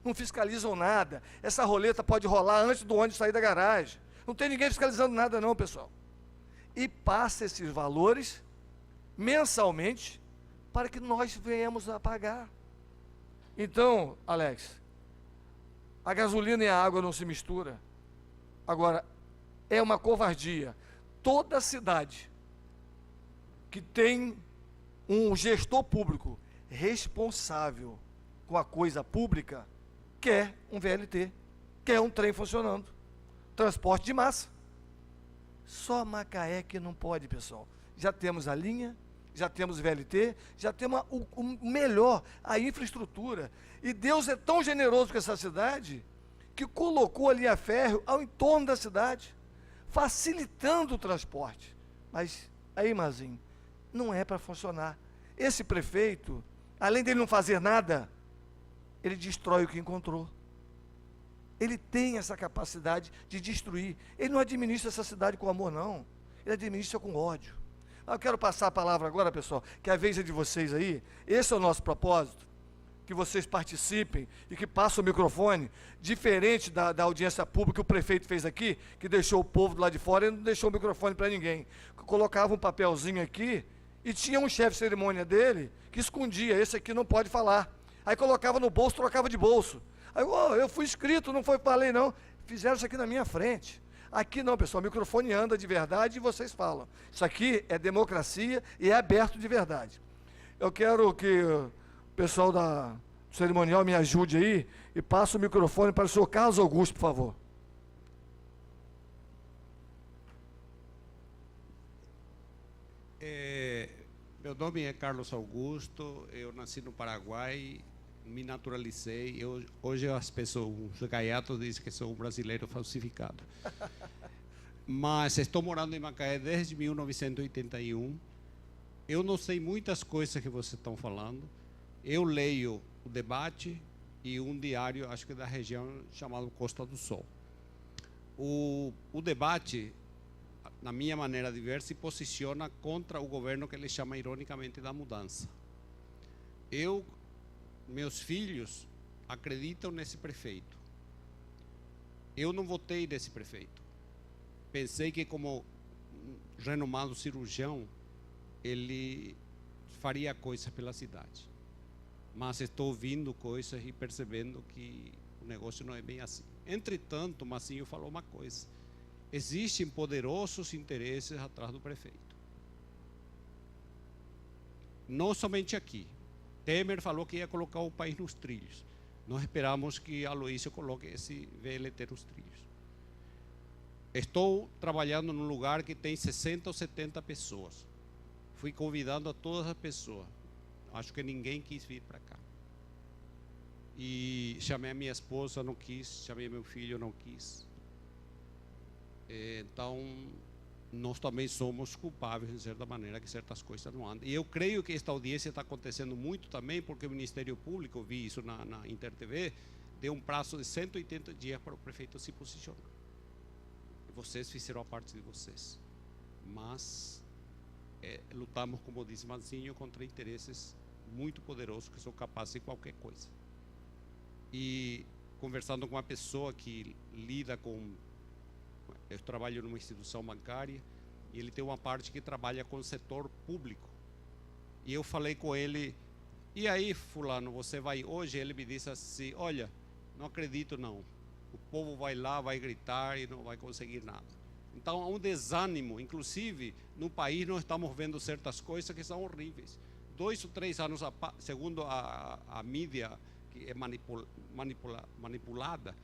Não fiscalizam nada. Essa roleta pode rolar antes do ônibus sair da garagem. Não tem ninguém fiscalizando nada não, pessoal. E passa esses valores mensalmente para que nós venhamos a pagar. Então, Alex, a gasolina e a água não se misturam. Agora, é uma covardia. Toda cidade que tem um gestor público responsável com a coisa pública quer um VLT, quer um trem funcionando. Transporte de massa. Só Macaé que não pode, pessoal. Já temos a linha, já temos o VLT, já temos o melhor, a infraestrutura. E Deus é tão generoso com essa cidade que colocou a linha férrea ao entorno da cidade, facilitando o transporte. Mas aí, Mazinho, não é para funcionar. Esse prefeito, além dele não fazer nada, ele destrói o que encontrou. Ele tem essa capacidade de destruir. Ele não administra essa cidade com amor, não. Ele administra com ódio. Eu quero passar a palavra agora, pessoal, que a vez é de vocês aí. Esse é o nosso propósito, que vocês participem e que passem o microfone, diferente da audiência pública que o prefeito fez aqui, que deixou o povo do lado de fora e não deixou o microfone para ninguém. Colocava um papelzinho aqui e tinha um chefe de cerimônia dele que escondia, esse aqui não pode falar. Aí colocava no bolso, trocava de bolso. Aí, eu fui inscrito, não falei não. Fizeram isso aqui na minha frente. Aqui não, pessoal, o microfone anda de verdade e vocês falam. Isso aqui é democracia e é aberto de verdade. Eu quero que o pessoal do cerimonial me ajude aí e passe o microfone para o senhor Carlos Augusto, por favor. Meu nome é Carlos Augusto, eu nasci no Paraguai, me naturalizei. Hoje as pessoas, os gaiatos dizem que sou um brasileiro falsificado. Mas estou morando em Macaé desde 1981. Eu não sei muitas coisas que vocês estão falando. Eu leio o debate e um diário, acho que da região, chamado Costa do Sol. O debate, na minha maneira de ver, se posiciona contra o governo que ele chama ironicamente da mudança. Meus filhos acreditam nesse prefeito. Eu não votei nesse prefeito. Pensei que, como renomado cirurgião, ele faria coisas pela cidade. Mas estou ouvindo coisas e percebendo que o negócio não é bem assim. Entretanto, Massinho falou uma coisa: existem poderosos interesses atrás do prefeito. Não somente aqui. Temer falou que ia colocar o país nos trilhos. Nós esperamos que Aloysio coloque esse VLT nos trilhos. Estou trabalhando num lugar que tem 60 ou 70 pessoas. Fui convidando a todas as pessoas. Acho que ninguém quis vir para cá. E chamei a minha esposa, não quis. Chamei meu filho, não quis. Então, nós também somos culpáveis, de certa maneira, que certas coisas não andam. E eu creio que esta audiência está acontecendo muito também porque o Ministério Público, eu vi isso na InterTV, deu um prazo de 180 dias para o prefeito se posicionar. Vocês fizeram a parte de vocês. Mas lutamos, como disse Massinho, contra interesses muito poderosos que são capazes de qualquer coisa. E conversando com uma pessoa que lida com... Eu trabalho numa instituição bancária e ele tem uma parte que trabalha com o setor público. E eu falei com ele: e aí, fulano, você vai hoje? Ele me disse assim: olha, não acredito não. O povo vai lá, vai gritar e não vai conseguir nada. Então há um desânimo. Inclusive, no país nós estamos vendo certas coisas que são horríveis. 2 ou 3 anos, segundo a mídia, que é manipulada,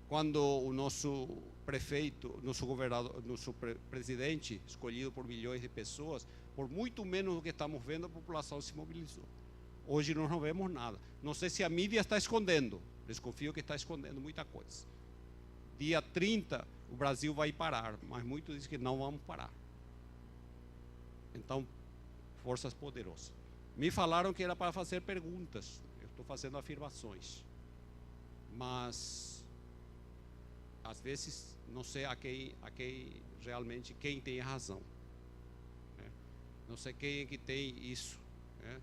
quando o nosso prefeito, nosso governador, nosso presidente, escolhido por milhões de pessoas, por muito menos do que estamos vendo, a população se mobilizou. Hoje nós não vemos nada. Não sei se a mídia está escondendo. Desconfio que está escondendo muita coisa. Dia 30, o Brasil vai parar, mas muitos dizem que não vamos parar. Então, forças poderosas. Me falaram que era para fazer perguntas. Eu estou fazendo afirmações. Mas... às vezes, não sei a quem realmente quem tem a razão. Né? Não sei quem é que tem isso. Né?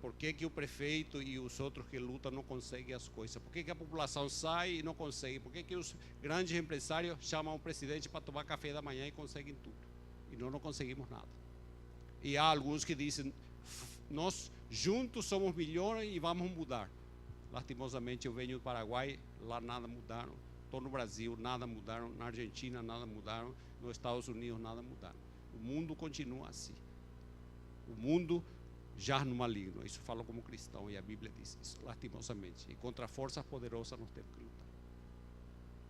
Por que o prefeito e os outros que lutam não conseguem as coisas? Por que a população sai e não consegue? Por que os grandes empresários chamam o presidente para tomar café da manhã e conseguem tudo? E nós não conseguimos nada. E há alguns que dizem: nós juntos somos milhões e vamos mudar. Lastimosamente, eu venho do Paraguai, lá nada mudaram. Estou no Brasil, nada mudaram. Na Argentina, nada mudaram. Nos Estados Unidos, nada mudaram. O mundo continua assim. O mundo já no maligno. Isso falo como cristão e a Bíblia diz isso, lastimosamente. E contra forças poderosas nós temos que lutar.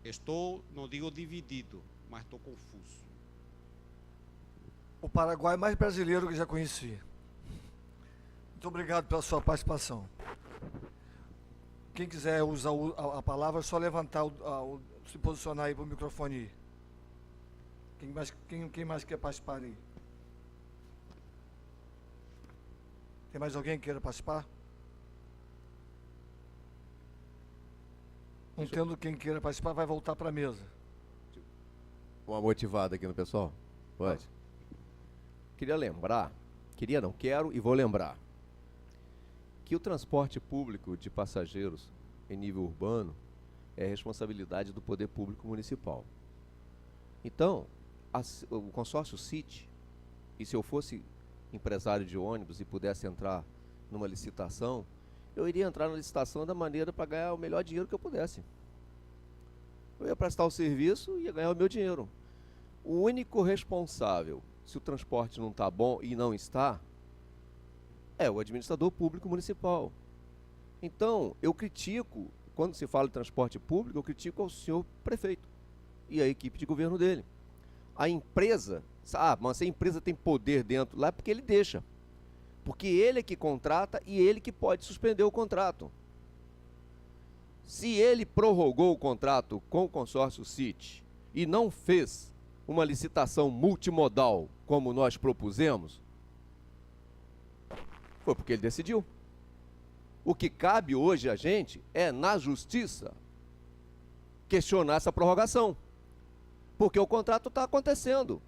Estou, não digo dividido, mas estou confuso. O Paraguai mais brasileiro que já conheci. Muito obrigado pela sua participação. Quem quiser usar a palavra, é só levantar, se posicionar aí para o microfone aí. Quem mais quer participar aí? Tem mais alguém que queira participar? Não tendo quem queira participar, vai voltar para a mesa. Uma motivada aqui no pessoal? Pode. Queria lembrar, quero e vou lembrar, que o transporte público de passageiros em nível urbano é responsabilidade do poder público municipal. Então, o consórcio City, e se eu fosse empresário de ônibus e pudesse entrar numa licitação, eu iria entrar na licitação da maneira para ganhar o melhor dinheiro que eu pudesse. Eu ia prestar o serviço e ia ganhar o meu dinheiro. O único responsável, se o transporte não está bom e não está, é o administrador público municipal. Então, eu critico, quando se fala de transporte público, eu critico ao senhor prefeito e a equipe de governo dele. A empresa, mas se a empresa tem poder dentro lá, é porque ele deixa. Porque ele é que contrata e ele que pode suspender o contrato. Se ele prorrogou o contrato com o consórcio City e não fez uma licitação multimodal, como nós propusemos, foi porque ele decidiu. O que cabe hoje a gente é, na justiça, questionar essa prorrogação. porque o contrato está acontecendo.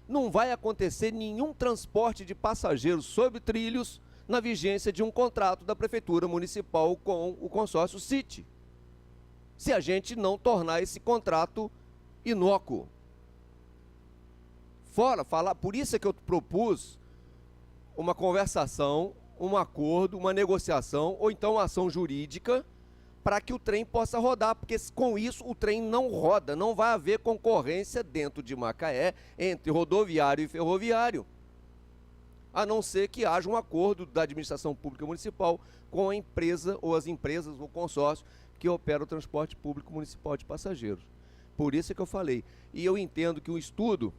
Não vai acontecer nenhum transporte de passageiros sobre trilhos na vigência de um contrato da Prefeitura Municipal com o consórcio City, se a gente não tornar esse contrato inócuo. Fora, falar, por isso é que eu propus uma conversação, um acordo, uma negociação, ou então uma ação jurídica, para que o trem possa rodar, porque com isso o trem não roda, não vai haver concorrência dentro de Macaé entre rodoviário e ferroviário, a não ser que haja um acordo da administração pública municipal com a empresa ou as empresas ou consórcio que opera o transporte público municipal de passageiros. Por isso é que eu falei. E eu entendo que um estudo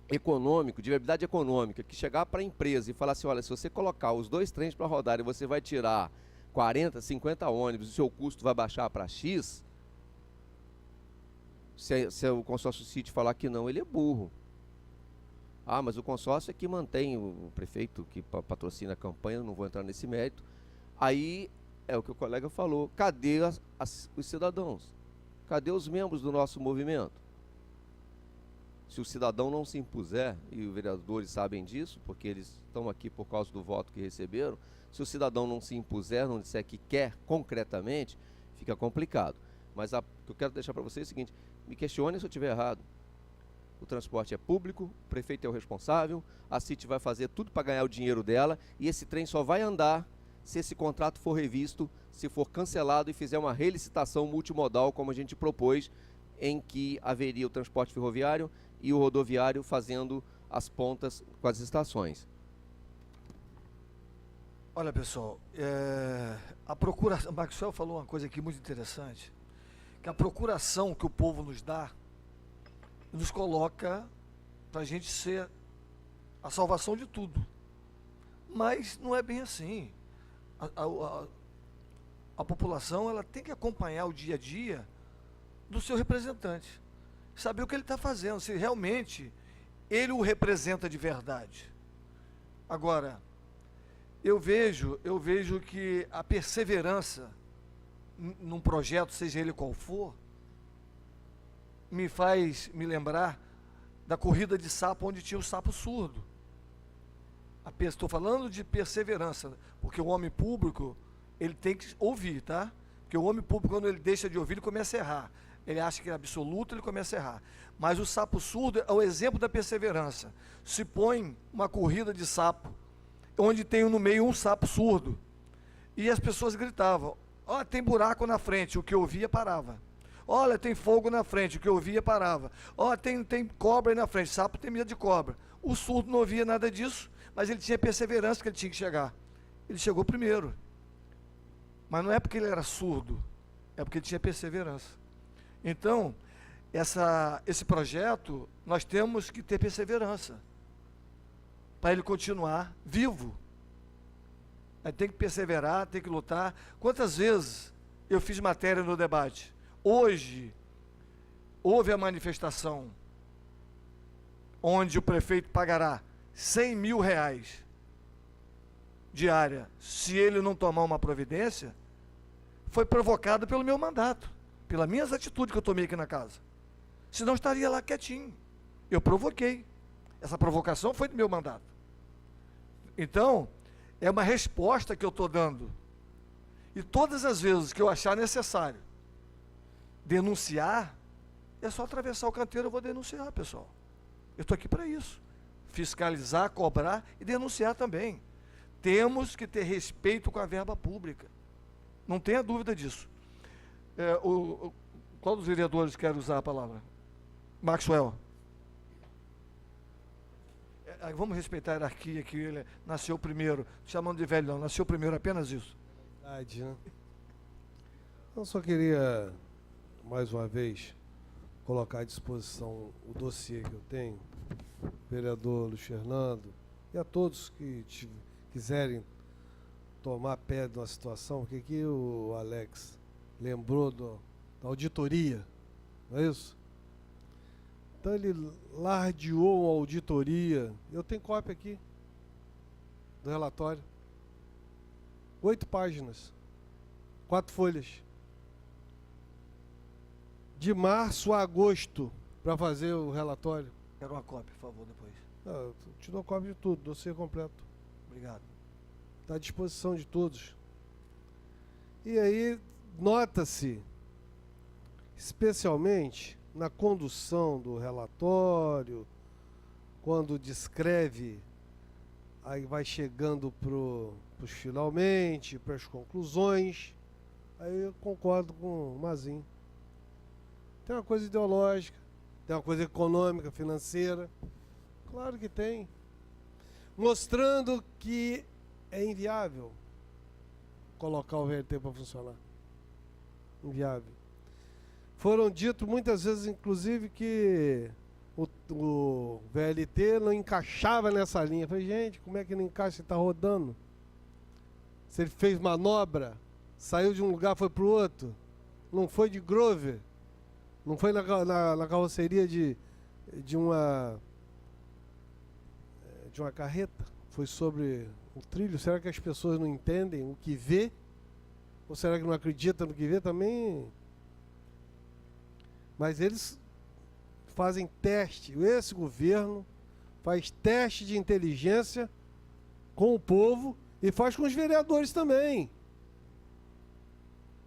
econômico, de viabilidade econômica, que chegar para a empresa e falar assim, olha, se você colocar os 2 trens para rodar e você vai tirar 40, 50 ônibus, o seu custo vai baixar para X, se o consórcio City falar que não, ele é burro. Ah, mas o consórcio é que mantém o prefeito que patrocina a campanha, não vou entrar nesse mérito. Aí é o que o colega falou, cadê os cidadãos? Cadê os membros do nosso movimento? Se o cidadão não se impuser, e os vereadores sabem disso, porque eles estão aqui por causa do voto que receberam, se o cidadão não se impuser, não disser que quer concretamente, fica complicado. Mas o que eu quero deixar para vocês é o seguinte, me questione se eu estiver errado. O transporte é público, o prefeito é o responsável, a City vai fazer tudo para ganhar o dinheiro dela, e esse trem só vai andar se esse contrato for revisto, se for cancelado e fizer uma relicitação multimodal, como a gente propôs, em que haveria o transporte ferroviário e o rodoviário fazendo as pontas com as estações. Olha, pessoal, a procuração, o Maxwell falou uma coisa aqui muito interessante, que a procuração que o povo nos dá, nos coloca para a gente ser a salvação de tudo. Mas não é bem assim. A população, ela tem que acompanhar o dia a dia do seu representante, saber o que ele está fazendo, se realmente ele o representa de verdade. Agora, eu vejo que a perseverança num projeto, seja ele qual for, me faz me lembrar da corrida de sapo, onde tinha o sapo surdo. Estou falando de perseverança, porque o homem público, ele tem que ouvir, tá? Porque o homem público, quando ele deixa de ouvir, ele começa a errar. Ele acha que é absoluto, ele começa a errar. Mas o sapo surdo é o exemplo da perseverança. Se põe uma corrida de sapo, onde tem no meio um sapo surdo, e as pessoas gritavam, ó, tem buraco na frente, o que eu ouvia parava. Olha, tem fogo na frente, o que eu ouvia parava. Ó, tem cobra aí na frente, sapo tem medo de cobra. O surdo não ouvia nada disso, mas ele tinha perseverança que ele tinha que chegar. Ele chegou primeiro. Mas não é porque ele era surdo, é porque ele tinha perseverança. Então, esse projeto, nós temos que ter perseverança para ele continuar vivo. Aí tem que perseverar, tem que lutar. Quantas vezes eu fiz matéria no debate? Hoje, houve a manifestação onde o prefeito pagará 100 mil reais diária, se ele não tomar uma providência, foi provocado pelo meu mandato, pelas minhas atitudes que eu tomei aqui na casa. Senão estaria lá quietinho. Eu provoquei. Essa provocação foi do meu mandato. Então, é uma resposta que eu estou dando. E todas as vezes que eu achar necessário denunciar, é só atravessar o canteiro, eu vou denunciar, pessoal. Eu estou aqui para isso. Fiscalizar, cobrar e denunciar também. Temos que ter respeito com a verba pública. Não tenha dúvida disso. Qual dos vereadores quer usar a palavra? Maxwell. Vamos respeitar a hierarquia, que ele nasceu primeiro. Chamando de velho, não. Nasceu primeiro, apenas isso. Verdade, né? Eu só queria, mais uma vez, colocar à disposição o dossiê que eu tenho, vereador Luiz Fernando, e a todos que quiserem tomar pé de uma situação, porque aqui o Alex lembrou da auditoria, não é isso? Então ele lardeou uma auditoria, eu tenho cópia aqui do relatório, 8 páginas, 4 folhas. De março a agosto, para fazer o relatório. Quero uma cópia, por favor, depois. Eu te dou cópia de tudo, dossiê completo. Obrigado. Está à disposição de todos. E aí, nota-se, especialmente na condução do relatório, quando descreve, aí vai chegando para os finalmente, para as conclusões, aí eu concordo com o Mazin. Tem uma coisa ideológica, tem uma coisa econômica, financeira, claro que tem. Mostrando que é inviável colocar o VLT para funcionar. Inviável. Foram dito muitas vezes, inclusive, que o VLT não encaixava nessa linha. Eu falei, gente, como é que não encaixa? Ele está rodando. Se ele fez manobra, saiu de um lugar, foi para o outro. Não foi de Grover. Não foi na carroceria de uma carreta. Foi sobre o trilho. Será que as pessoas não entendem o que vê? Ou será que não acreditam no que vê também? Mas eles fazem teste. Esse governo faz teste de inteligência com o povo e faz com os vereadores também.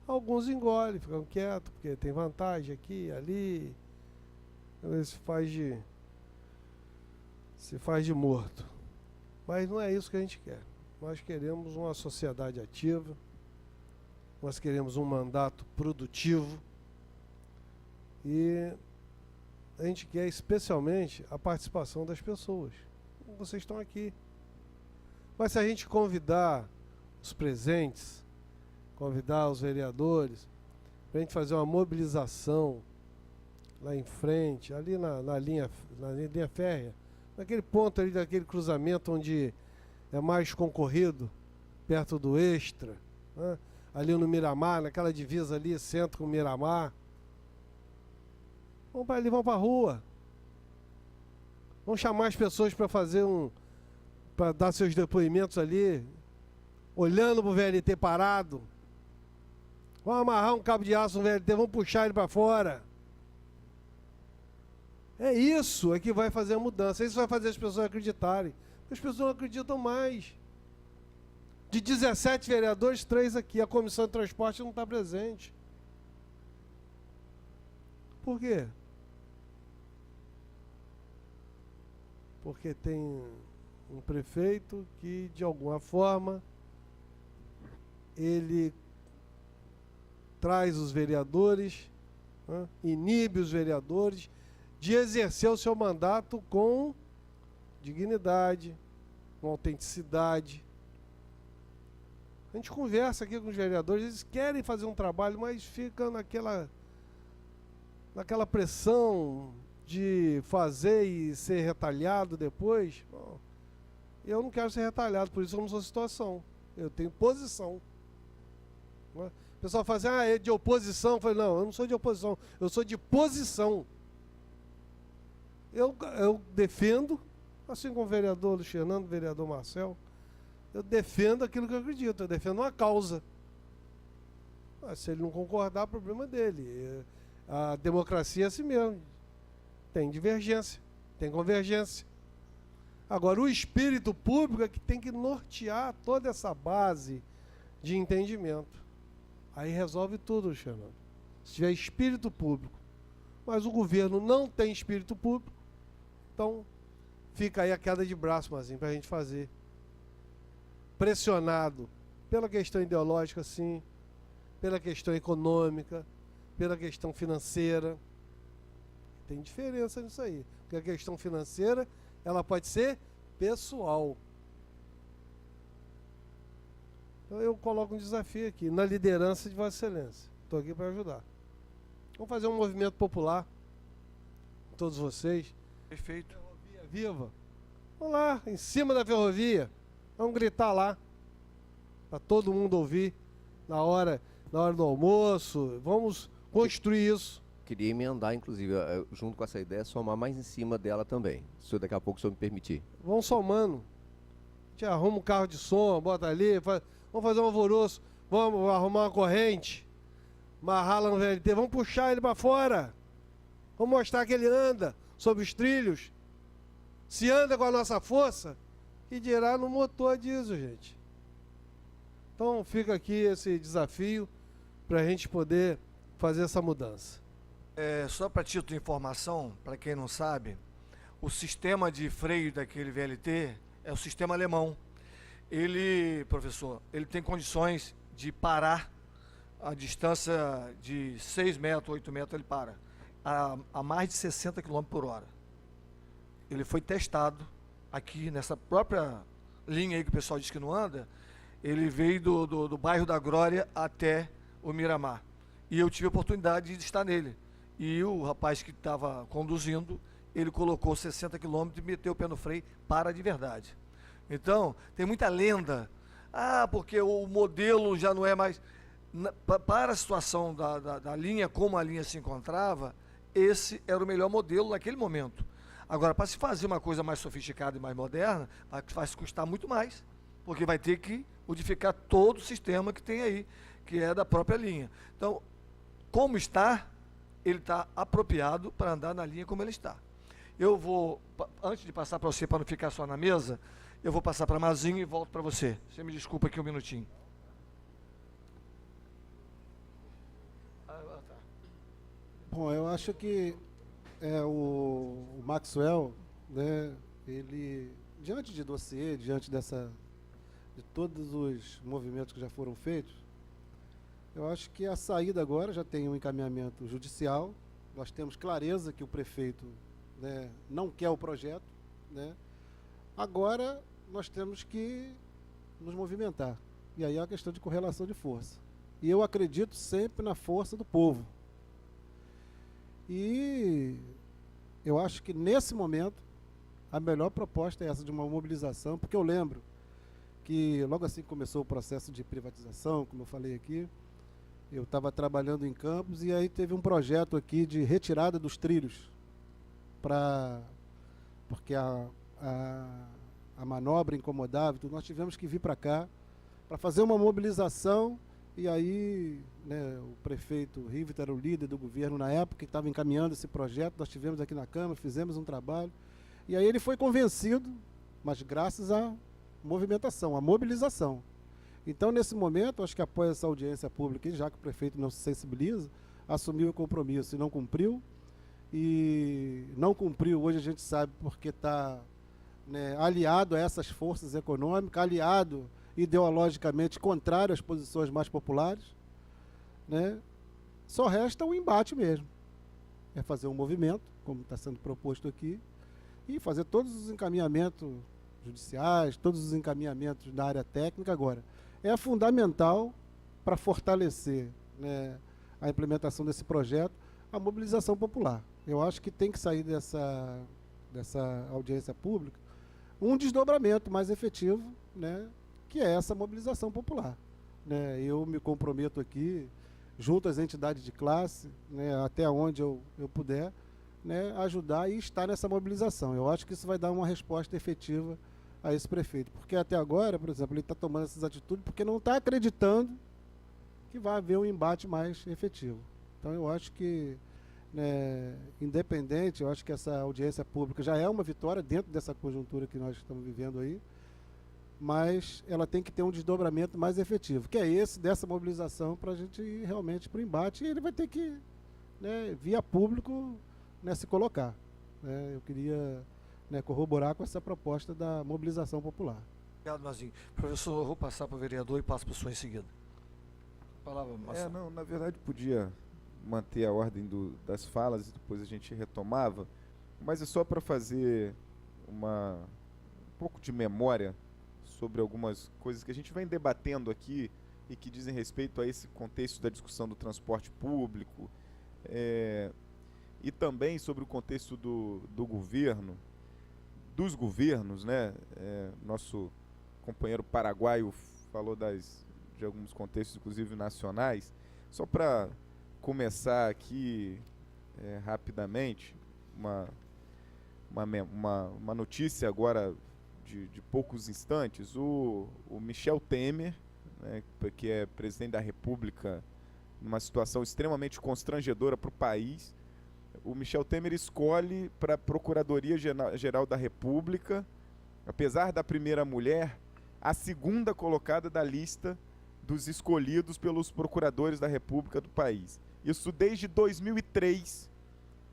Alguns engolem, ficam quietos, porque tem vantagem aqui, ali. Se faz de morto. Mas não é isso que a gente quer. Nós queremos uma sociedade ativa, nós queremos um mandato produtivo e a gente quer especialmente a participação das pessoas. Vocês estão aqui. Mas se a gente convidar os presentes, convidar os vereadores, para a gente fazer uma mobilização lá em frente, ali na linha férrea, naquele ponto ali daquele cruzamento onde é mais concorrido, perto do Extra, né? Ali no Miramar, naquela divisa ali, centro com o Miramar. Vamos para ali, vamos para a rua. Vamos chamar as pessoas para para dar seus depoimentos ali, olhando para o VLT parado. Vamos amarrar um cabo de aço no VLT, vamos puxar ele para fora. É isso que vai fazer a mudança. Isso vai fazer as pessoas acreditarem. As pessoas não acreditam mais. De 17 vereadores, 3 aqui. A Comissão de Transporte não está presente. Por quê? Porque tem um prefeito que, de alguma forma, ele traz os vereadores, né, inibe os vereadores de exercer o seu mandato com dignidade, com autenticidade. A gente conversa aqui com os vereadores, eles querem fazer um trabalho, mas ficam naquela pressão de fazer e ser retalhado depois. Bom, eu não quero ser retalhado, por isso eu não sou situação. Eu tenho posição. O pessoal fala assim, é de oposição. Eu falei, não, eu não sou de oposição, eu sou de posição. Eu defendo, assim como o vereador Luiz Fernando, o vereador Marcel, eu defendo aquilo que eu acredito, eu defendo uma causa. Mas se ele não concordar, o problema é dele. A democracia é assim mesmo. Tem divergência, tem convergência. Agora, o espírito público é que tem que nortear toda essa base de entendimento. Aí resolve tudo, Luiz Fernando. Se tiver espírito público. Mas o governo não tem espírito público, então fica aí a queda de braço, Mazinho, para a gente fazer. Pressionado pela questão ideológica, sim, pela questão econômica, pela questão financeira. Tem diferença nisso aí, porque a questão financeira, ela pode ser pessoal. Então eu coloco um desafio aqui, na liderança de Vossa Excelência. Estou aqui para ajudar. Vamos fazer um movimento popular, todos vocês. Perfeito. Ferrovia viva. Vamos lá, em cima da ferrovia. Vamos gritar lá, para todo mundo ouvir, na hora do almoço. Vamos construir isso. Queria emendar, inclusive, junto com essa ideia, somar mais em cima dela também, se daqui a pouco o senhor me permitir. Vamos somando. A gente arruma um carro de som, bota ali, vamos fazer um alvoroço, vamos arrumar uma corrente, amarrar lá no VLT, vamos puxar ele para fora. Vamos mostrar que ele anda sobre os trilhos. Se anda com a nossa força, que dirá no motor a diesel, gente. Então fica aqui esse desafio para a gente poder fazer essa mudança. Só para título de informação, para quem não sabe, o sistema de freio daquele VLT é o sistema alemão. Ele, professor, ele tem condições de parar a distância de 6 metros, 8 metros, ele para a mais de 60 km por hora. Ele foi testado aqui nessa própria linha aí que o pessoal diz que não anda. Ele veio do bairro da Glória até o Miramar. E eu tive a oportunidade de estar nele. E o rapaz que estava conduzindo, ele colocou 60 km e meteu o pé no freio, para de verdade. Então, tem muita lenda. Porque o modelo já não é mais... Para a situação da linha, como a linha se encontrava, esse era o melhor modelo naquele momento. Agora, para se fazer uma coisa mais sofisticada e mais moderna, vai custar muito mais, porque vai ter que modificar todo o sistema que tem aí, que é da própria linha. Então, como está, ele está apropriado para andar na linha como ele está. Eu vou, antes de passar para você, para não ficar só na mesa, eu vou passar para Mazinho e volto para você. Você me desculpa aqui um minutinho. Bom, eu acho que o Maxwell, né, ele, diante de dossiê, diante de todos os movimentos que já foram feitos, eu acho que a saída agora já tem um encaminhamento judicial. Nós temos clareza que o prefeito, né, não quer o projeto, né. Agora nós temos que nos movimentar. E aí é uma questão de correlação de força. E eu acredito sempre na força do povo. E eu acho que nesse momento a melhor proposta é essa de uma mobilização, porque eu lembro que logo assim que começou o processo de privatização, como eu falei aqui, eu estava trabalhando em Campos e aí teve um projeto aqui de retirada dos trilhos, porque a manobra incomodava, então nós tivemos que vir para cá para fazer uma mobilização. E aí, né, o prefeito Rivita era o líder do governo na época, que estava encaminhando esse projeto, nós tivemos aqui na Câmara, fizemos um trabalho, e aí ele foi convencido, mas graças à movimentação, à mobilização. Então, nesse momento, acho que após essa audiência pública, já que o prefeito não se sensibiliza, assumiu o compromisso e não cumpriu, hoje a gente sabe porque está, né, aliado a essas forças econômicas, aliado ideologicamente contrário às posições mais populares, né? Só resta o embate mesmo. É fazer um movimento, como está sendo proposto aqui, e fazer todos os encaminhamentos judiciais, todos os encaminhamentos da área técnica. Agora, é fundamental para fortalecer, né, a implementação desse projeto, a mobilização popular. Eu acho que tem que sair dessa audiência pública um desdobramento mais efetivo, né, que é essa mobilização popular, né? Eu me comprometo aqui, junto às entidades de classe, né, até onde eu puder, né, ajudar e estar nessa mobilização. Eu acho que isso vai dar uma resposta efetiva a esse prefeito, porque até agora, por exemplo, ele está tomando essas atitudes porque não está acreditando que vai haver um embate mais efetivo. Então eu acho que, né, independente, eu acho que essa audiência pública já é uma vitória dentro dessa conjuntura que nós estamos vivendo aí, mas ela tem que ter um desdobramento mais efetivo, que é esse dessa mobilização para a gente ir realmente para o embate, e ele vai ter que, né, via público, né, se colocar. Né? Eu queria, né, corroborar com essa proposta da mobilização popular. Obrigado, Mazinho. Professor, eu vou passar para o vereador e passo para o senhor em seguida. Palavra, Marcelo. Não, na verdade podia manter a ordem das falas e depois a gente retomava, mas é só para fazer um pouco de memória sobre algumas coisas que a gente vem debatendo aqui e que dizem respeito a esse contexto da discussão do transporte público, e também sobre o contexto do governo, dos governos, né? Nosso companheiro paraguaio falou de alguns contextos, inclusive nacionais. Só para começar aqui rapidamente, uma notícia agora de poucos instantes. O Michel Temer, né, que é presidente da República, numa situação extremamente constrangedora para o país, o Michel Temer escolhe para a Procuradoria-Geral da República, apesar da primeira mulher, a segunda colocada da lista dos escolhidos pelos procuradores da República do país. Isso desde 2003,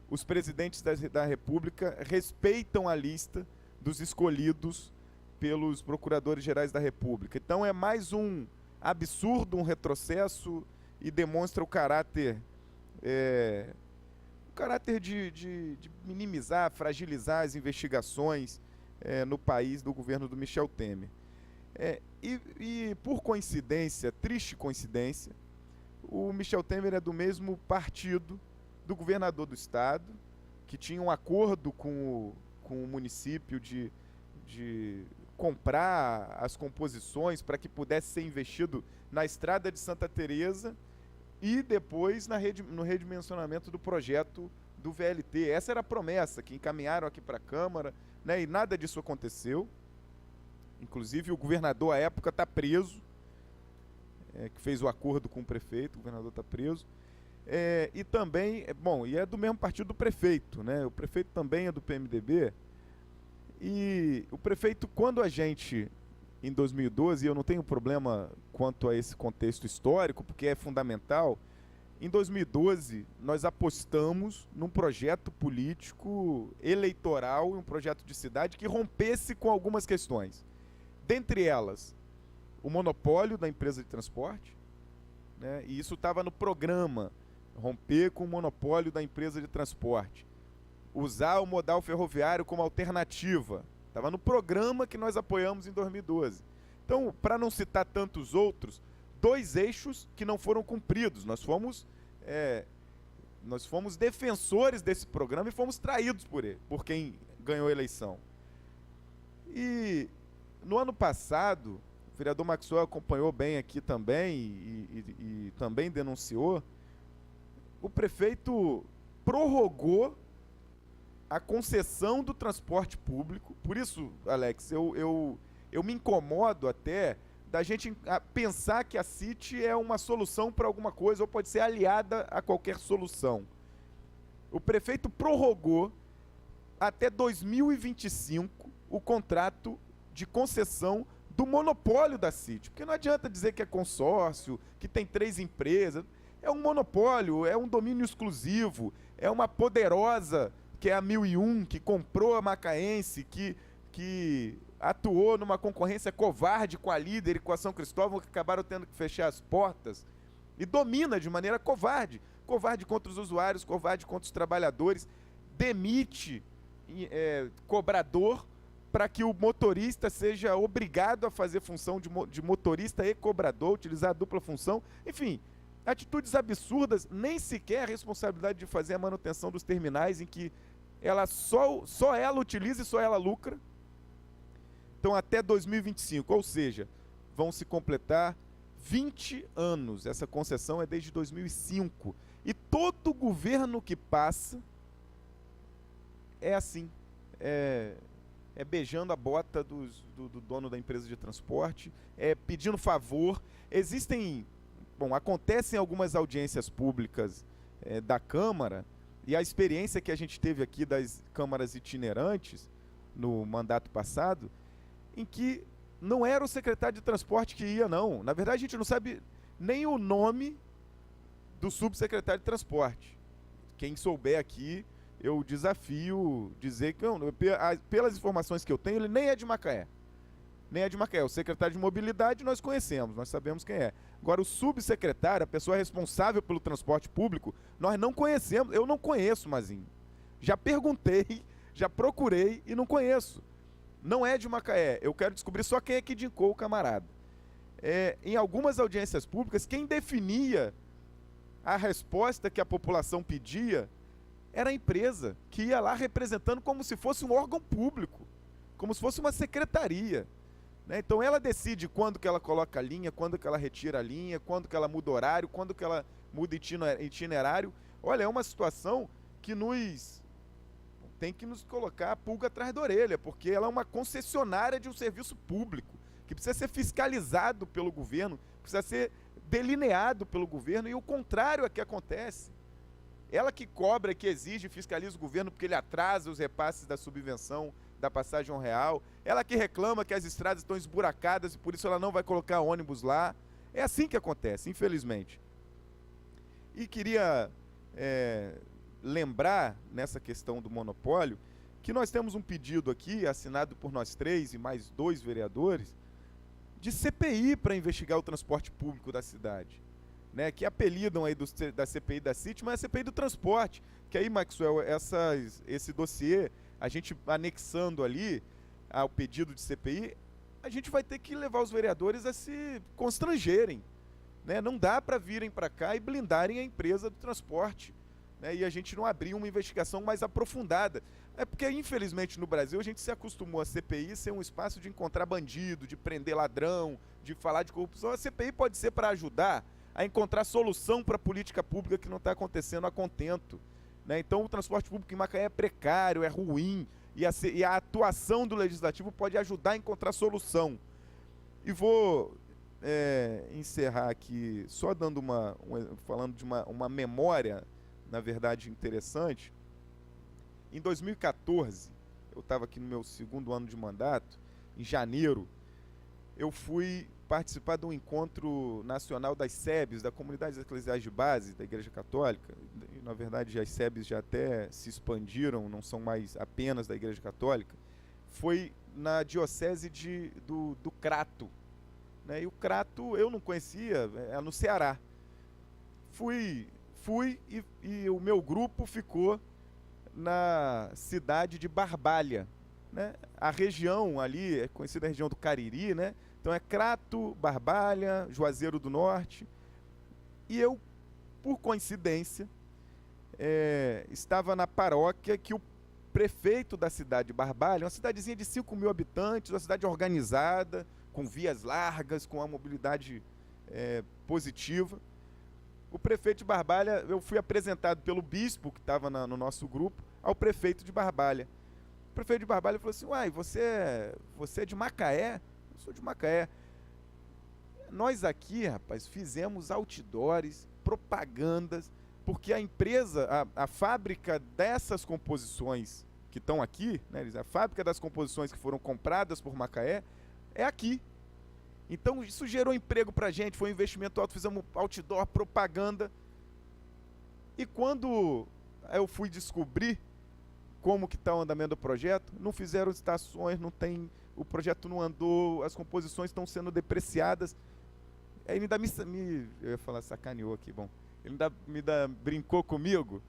os presidentes da República respeitam a lista dos escolhidos pelos procuradores gerais da República. Então é mais um absurdo, um retrocesso, e demonstra o caráter de minimizar, fragilizar as investigações no país do governo do Michel Temer. E por coincidência, triste coincidência, o Michel Temer é do mesmo partido do governador do estado, que tinha um acordo com o município de comprar as composições para que pudesse ser investido na estrada de Santa Teresa e depois no redimensionamento do projeto do VLT. Essa era a promessa que encaminharam aqui para a Câmara, né, e nada disso aconteceu. Inclusive o governador à época está preso, que fez o acordo com o prefeito, o governador está preso. E também, e é do mesmo partido do prefeito, né? O prefeito também é do PMDB. E o prefeito, quando a gente, em 2012, eu não tenho problema quanto a esse contexto histórico, porque é fundamental, em 2012 nós apostamos num projeto político eleitoral, um projeto de cidade que rompesse com algumas questões. Dentre elas, o monopólio da empresa de transporte, né? E isso estava no programa, romper com o monopólio da empresa de transporte. Usar o modal ferroviário como alternativa. Estava no programa que nós apoiamos em 2012. Então, para não citar tantos outros, 2 eixos que não foram cumpridos. Nós fomos defensores desse programa e fomos traídos por quem ganhou a eleição. E no ano passado, o vereador Maxwell acompanhou bem aqui também e também denunciou, o prefeito prorrogou a concessão do transporte público. Por isso, Alex, eu me incomodo até da gente pensar que a CIT é uma solução para alguma coisa ou pode ser aliada a qualquer solução. O prefeito prorrogou até 2025 o contrato de concessão do monopólio da CIT, porque não adianta dizer que é consórcio, que tem 3 empresas, é um monopólio, é um domínio exclusivo, é uma poderosa, que é a 1001, que comprou a Macaense, que atuou numa concorrência covarde com a Líder e com a São Cristóvão, que acabaram tendo que fechar as portas, e domina de maneira covarde, covarde contra os usuários, covarde contra os trabalhadores, demite cobrador para que o motorista seja obrigado a fazer função de motorista e cobrador, utilizar a dupla função, enfim, atitudes absurdas, nem sequer a responsabilidade de fazer a manutenção dos terminais em que ela só ela utiliza e só ela lucra. Então até 2025, ou seja, vão se completar 20 anos. Essa concessão é desde 2005. E todo governo que passa é assim, beijando a bota do dono da empresa de transporte, pedindo favor. Acontecem algumas audiências públicas da Câmara, e a experiência que a gente teve aqui das câmaras itinerantes no mandato passado, em que não era o secretário de transporte que ia, não. Na verdade, a gente não sabe nem o nome do subsecretário de transporte. Quem souber aqui, eu desafio dizer que, pelas informações que eu tenho, ele nem é de Macaé. Nem é de Macaé. O secretário de mobilidade nós conhecemos, nós sabemos quem é. Agora, o subsecretário, a pessoa responsável pelo transporte público, nós não conhecemos. Eu não conheço, Mazinho. Já perguntei, já procurei e não conheço. Não é de Macaé. Eu quero descobrir só quem é que indicou o camarada. Em algumas audiências públicas, quem definia a resposta que a população pedia era a empresa, que ia lá representando como se fosse um órgão público, como se fosse uma secretaria. Né? Então ela decide quando que ela coloca a linha, quando que ela retira a linha, quando que ela muda horário, quando que ela muda itinerário. Olha, é uma situação que tem que nos colocar a pulga atrás da orelha, porque ela é uma concessionária de um serviço público, que precisa ser fiscalizado pelo governo, precisa ser delineado pelo governo, e o contrário é que acontece. Ela que cobra, que exige, fiscaliza o governo porque ele atrasa os repasses da subvenção da passagem real. Ela que reclama que as estradas estão esburacadas e por isso ela não vai colocar ônibus lá. É assim que acontece, infelizmente. E queria lembrar, nessa questão do monopólio, que nós temos um pedido aqui, assinado por nós 3 e mais 2 vereadores, de CPI para investigar o transporte público da cidade. Né, que apelidam aí da CPI da CIT, mas é a CPI do transporte. Que aí, Maxwell, esse dossiê, a gente anexando ali ao pedido de CPI, a gente vai ter que levar os vereadores a se constrangerem. Né? Não dá para virem para cá e blindarem a empresa do transporte. Né? E a gente não abrir uma investigação mais aprofundada. É porque, infelizmente, no Brasil, a gente se acostumou a CPI ser um espaço de encontrar bandido, de prender ladrão, de falar de corrupção. A CPI pode ser para ajudar a encontrar solução para a política pública que não está acontecendo a contento. Né? Então, o transporte público em Macaé é precário, é ruim, e a atuação do Legislativo pode ajudar a encontrar solução. E vou encerrar aqui só dando falando de uma memória, na verdade, interessante. Em 2014, eu estava aqui no meu 2º ano de mandato, em janeiro, eu fui participar de um encontro nacional das SEBs, da Comunidades Eclesiais de Base, da Igreja Católica. E, na verdade, as SEBs já até se expandiram, não são mais apenas da Igreja Católica. Foi na diocese do Crato. Né? E o Crato eu não conhecia, é no Ceará. Fui e o meu grupo ficou na cidade de Barbalha. Né? A região ali é conhecida a região do Cariri, né? Então é Crato, Barbalha, Juazeiro do Norte. E eu, por coincidência, estava na paróquia que o prefeito da cidade de Barbalha, uma cidadezinha de 5.000 habitantes, uma cidade organizada, com vias largas, com uma mobilidade positiva. O prefeito de Barbalha, eu fui apresentado pelo bispo, que estava no nosso grupo, ao prefeito de Barbalha. O prefeito de Barbalha falou assim: uai, você é de Macaé? Eu sou de Macaé. Nós aqui, rapaz, fizemos outdoors, propagandas, porque a empresa, a fábrica dessas composições que estão aqui, né, a fábrica das composições que foram compradas por Macaé, é aqui. Então isso gerou emprego pra gente, foi um investimento alto, fizemos outdoor, propaganda. E quando eu fui descobrir como que está o andamento do projeto, não fizeram estações, o projeto não andou, as composições estão sendo depreciadas. Aí ele ainda eu ia falar, sacaneou aqui, bom. Ele ainda brincou comigo,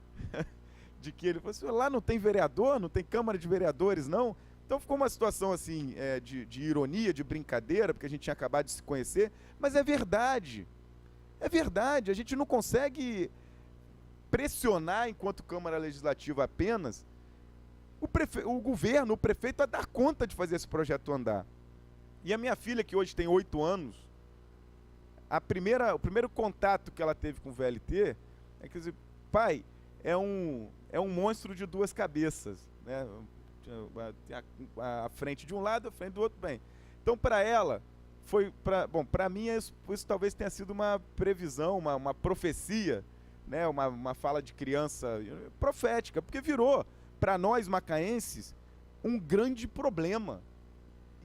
de que ele falou assim: lá não tem vereador, não tem Câmara de Vereadores, não. Então ficou uma situação assim, de ironia, de brincadeira, porque a gente tinha acabado de se conhecer, mas é verdade. É verdade, a gente não consegue pressionar, enquanto Câmara Legislativa apenas, o governo, o prefeito, a dar conta de fazer esse projeto andar. E a minha filha, que hoje tem 8 anos, o primeiro contato que ela teve com o VLT é que dizer, pai, é um monstro de 2 cabeças, né? A frente de um lado, a frente do outro, bem. Então, para ela, para mim, isso talvez tenha sido uma previsão, uma profecia, né? Uma fala de criança profética, porque virou, para nós macaenses, um grande problema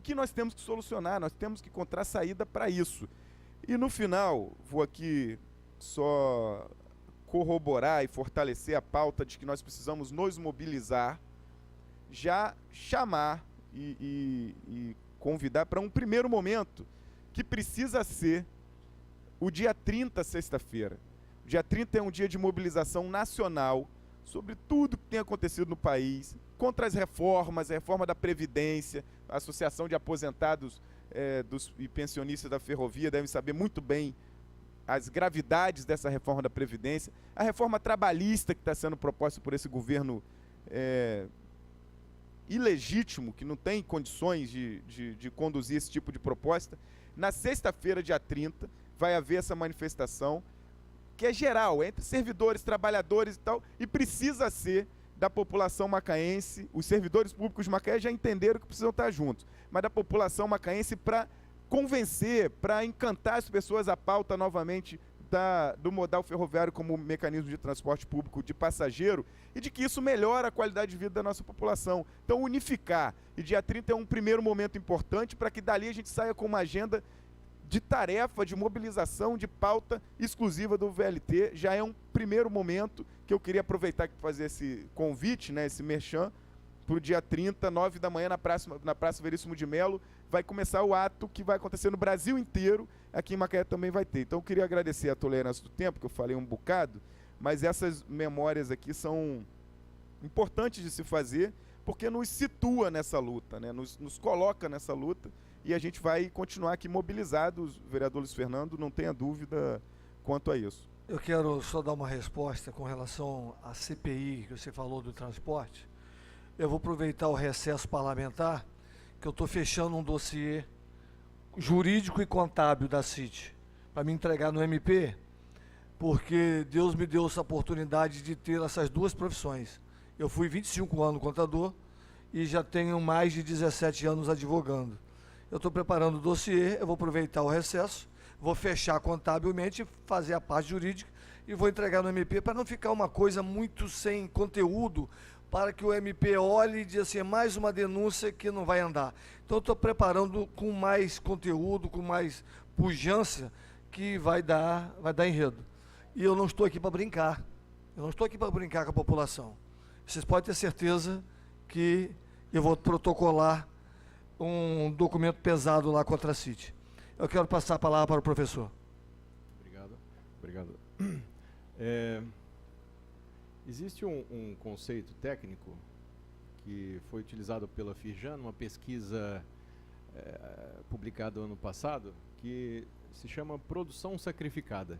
que nós temos que solucionar, nós temos que encontrar saída para isso. E no final, vou aqui só corroborar e fortalecer a pauta de que nós precisamos nos mobilizar, já chamar e convidar para um primeiro momento, que precisa ser o dia 30, sexta-feira. O dia 30 é um dia de mobilização nacional sobre tudo que tem acontecido no país, contra as reformas, a reforma da Previdência, a Associação de Aposentados e Pensionistas da Ferrovia devem saber muito bem as gravidades dessa reforma da Previdência, a reforma trabalhista que está sendo proposta por esse governo ilegítimo, que não tem condições de conduzir esse tipo de proposta. Na sexta-feira, dia 30, vai haver essa manifestação, que é geral, entre servidores, trabalhadores e tal, e precisa ser da população macaense. Os servidores públicos de Macaé já entenderam que precisam estar juntos, mas da população macaense para convencer, para encantar as pessoas à pauta novamente do modal ferroviário como mecanismo de transporte público de passageiro e de que isso melhora a qualidade de vida da nossa população. Então, unificar. E dia 30 é um primeiro momento importante para que dali a gente saia com uma agenda de tarefa, de mobilização, de pauta exclusiva do VLT. Já é um primeiro momento que eu queria aproveitar para fazer esse convite, né, esse merchan, para o dia 30, 9 da manhã, na Praça Veríssimo de Melo, vai começar o ato que vai acontecer no Brasil inteiro, aqui em Macaé também vai ter. Então eu queria agradecer a tolerância do tempo, que eu falei um bocado, mas essas memórias aqui são importantes de se fazer, porque nos situa nessa luta, né, nos coloca nessa luta, e a gente vai continuar aqui mobilizados, vereador Luiz Fernando, não tenha dúvida quanto a isso. Eu quero só dar uma resposta com relação à CPI, que você falou do transporte. Eu vou aproveitar o recesso parlamentar, que eu estou fechando um dossiê jurídico e contábil da CIT, para me entregar no MP, porque Deus me deu essa oportunidade de ter essas duas profissões. Eu fui 25 anos contador e já tenho mais de 17 anos advogando. Eu estou preparando o dossiê, eu vou aproveitar o recesso, vou fechar contabilmente, fazer a parte jurídica e vou entregar no MP para não ficar uma coisa muito sem conteúdo, para que o MP olhe e diga assim, é mais uma denúncia que não vai andar. Então eu estou preparando com mais conteúdo, com mais pujança, que vai dar enredo. E eu não estou aqui para brincar. Eu não estou aqui para brincar com a população. Vocês podem ter certeza que eu vou protocolar um documento pesado lá contra a CIT. Eu quero passar a palavra para o professor. Obrigado. Existe um conceito técnico que foi utilizado pela Firjan, numa pesquisa publicada ano passado, que se chama produção sacrificada.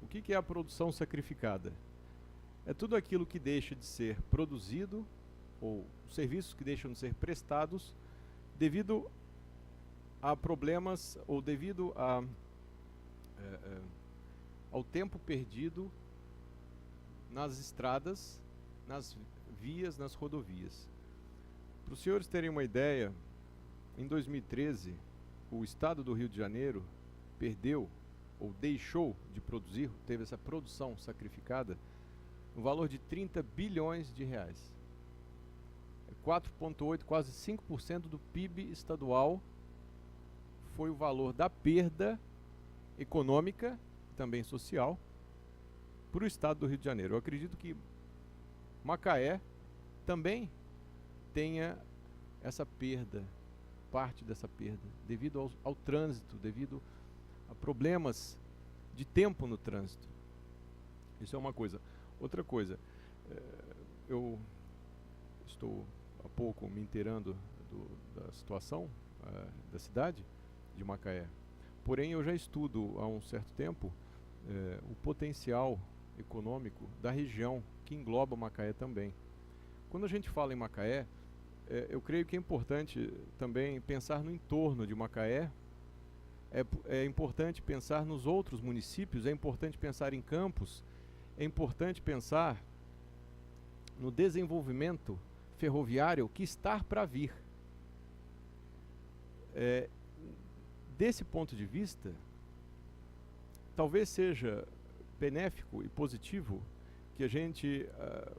O que é a produção sacrificada? É tudo aquilo que deixa de ser produzido, ou serviços que deixam de ser prestados, devido a problemas, ou devido ao tempo perdido nas estradas, nas vias, nas rodovias. Para os senhores terem uma ideia, em 2013, o estado do Rio de Janeiro perdeu, ou deixou de produzir, teve essa produção sacrificada, no valor de 30 bilhões de reais. 4,8%, quase 5% do PIB estadual foi o valor da perda econômica, também social, para o estado do Rio de Janeiro. Eu acredito que Macaé também tenha essa perda, parte dessa perda, devido ao trânsito, devido a problemas de tempo no trânsito. Isso é uma coisa. Outra coisa, eu estou há pouco me inteirando da situação da cidade de Macaé, porém eu já estudo há um certo tempo o potencial econômico da região que engloba Macaé também. Quando a gente fala em Macaé, eu creio que é importante também pensar no entorno de Macaé, é importante pensar nos outros municípios, é importante pensar em Campos, é importante pensar no desenvolvimento ferroviário que está para vir. Desse ponto de vista, talvez seja benéfico e positivo que a gente,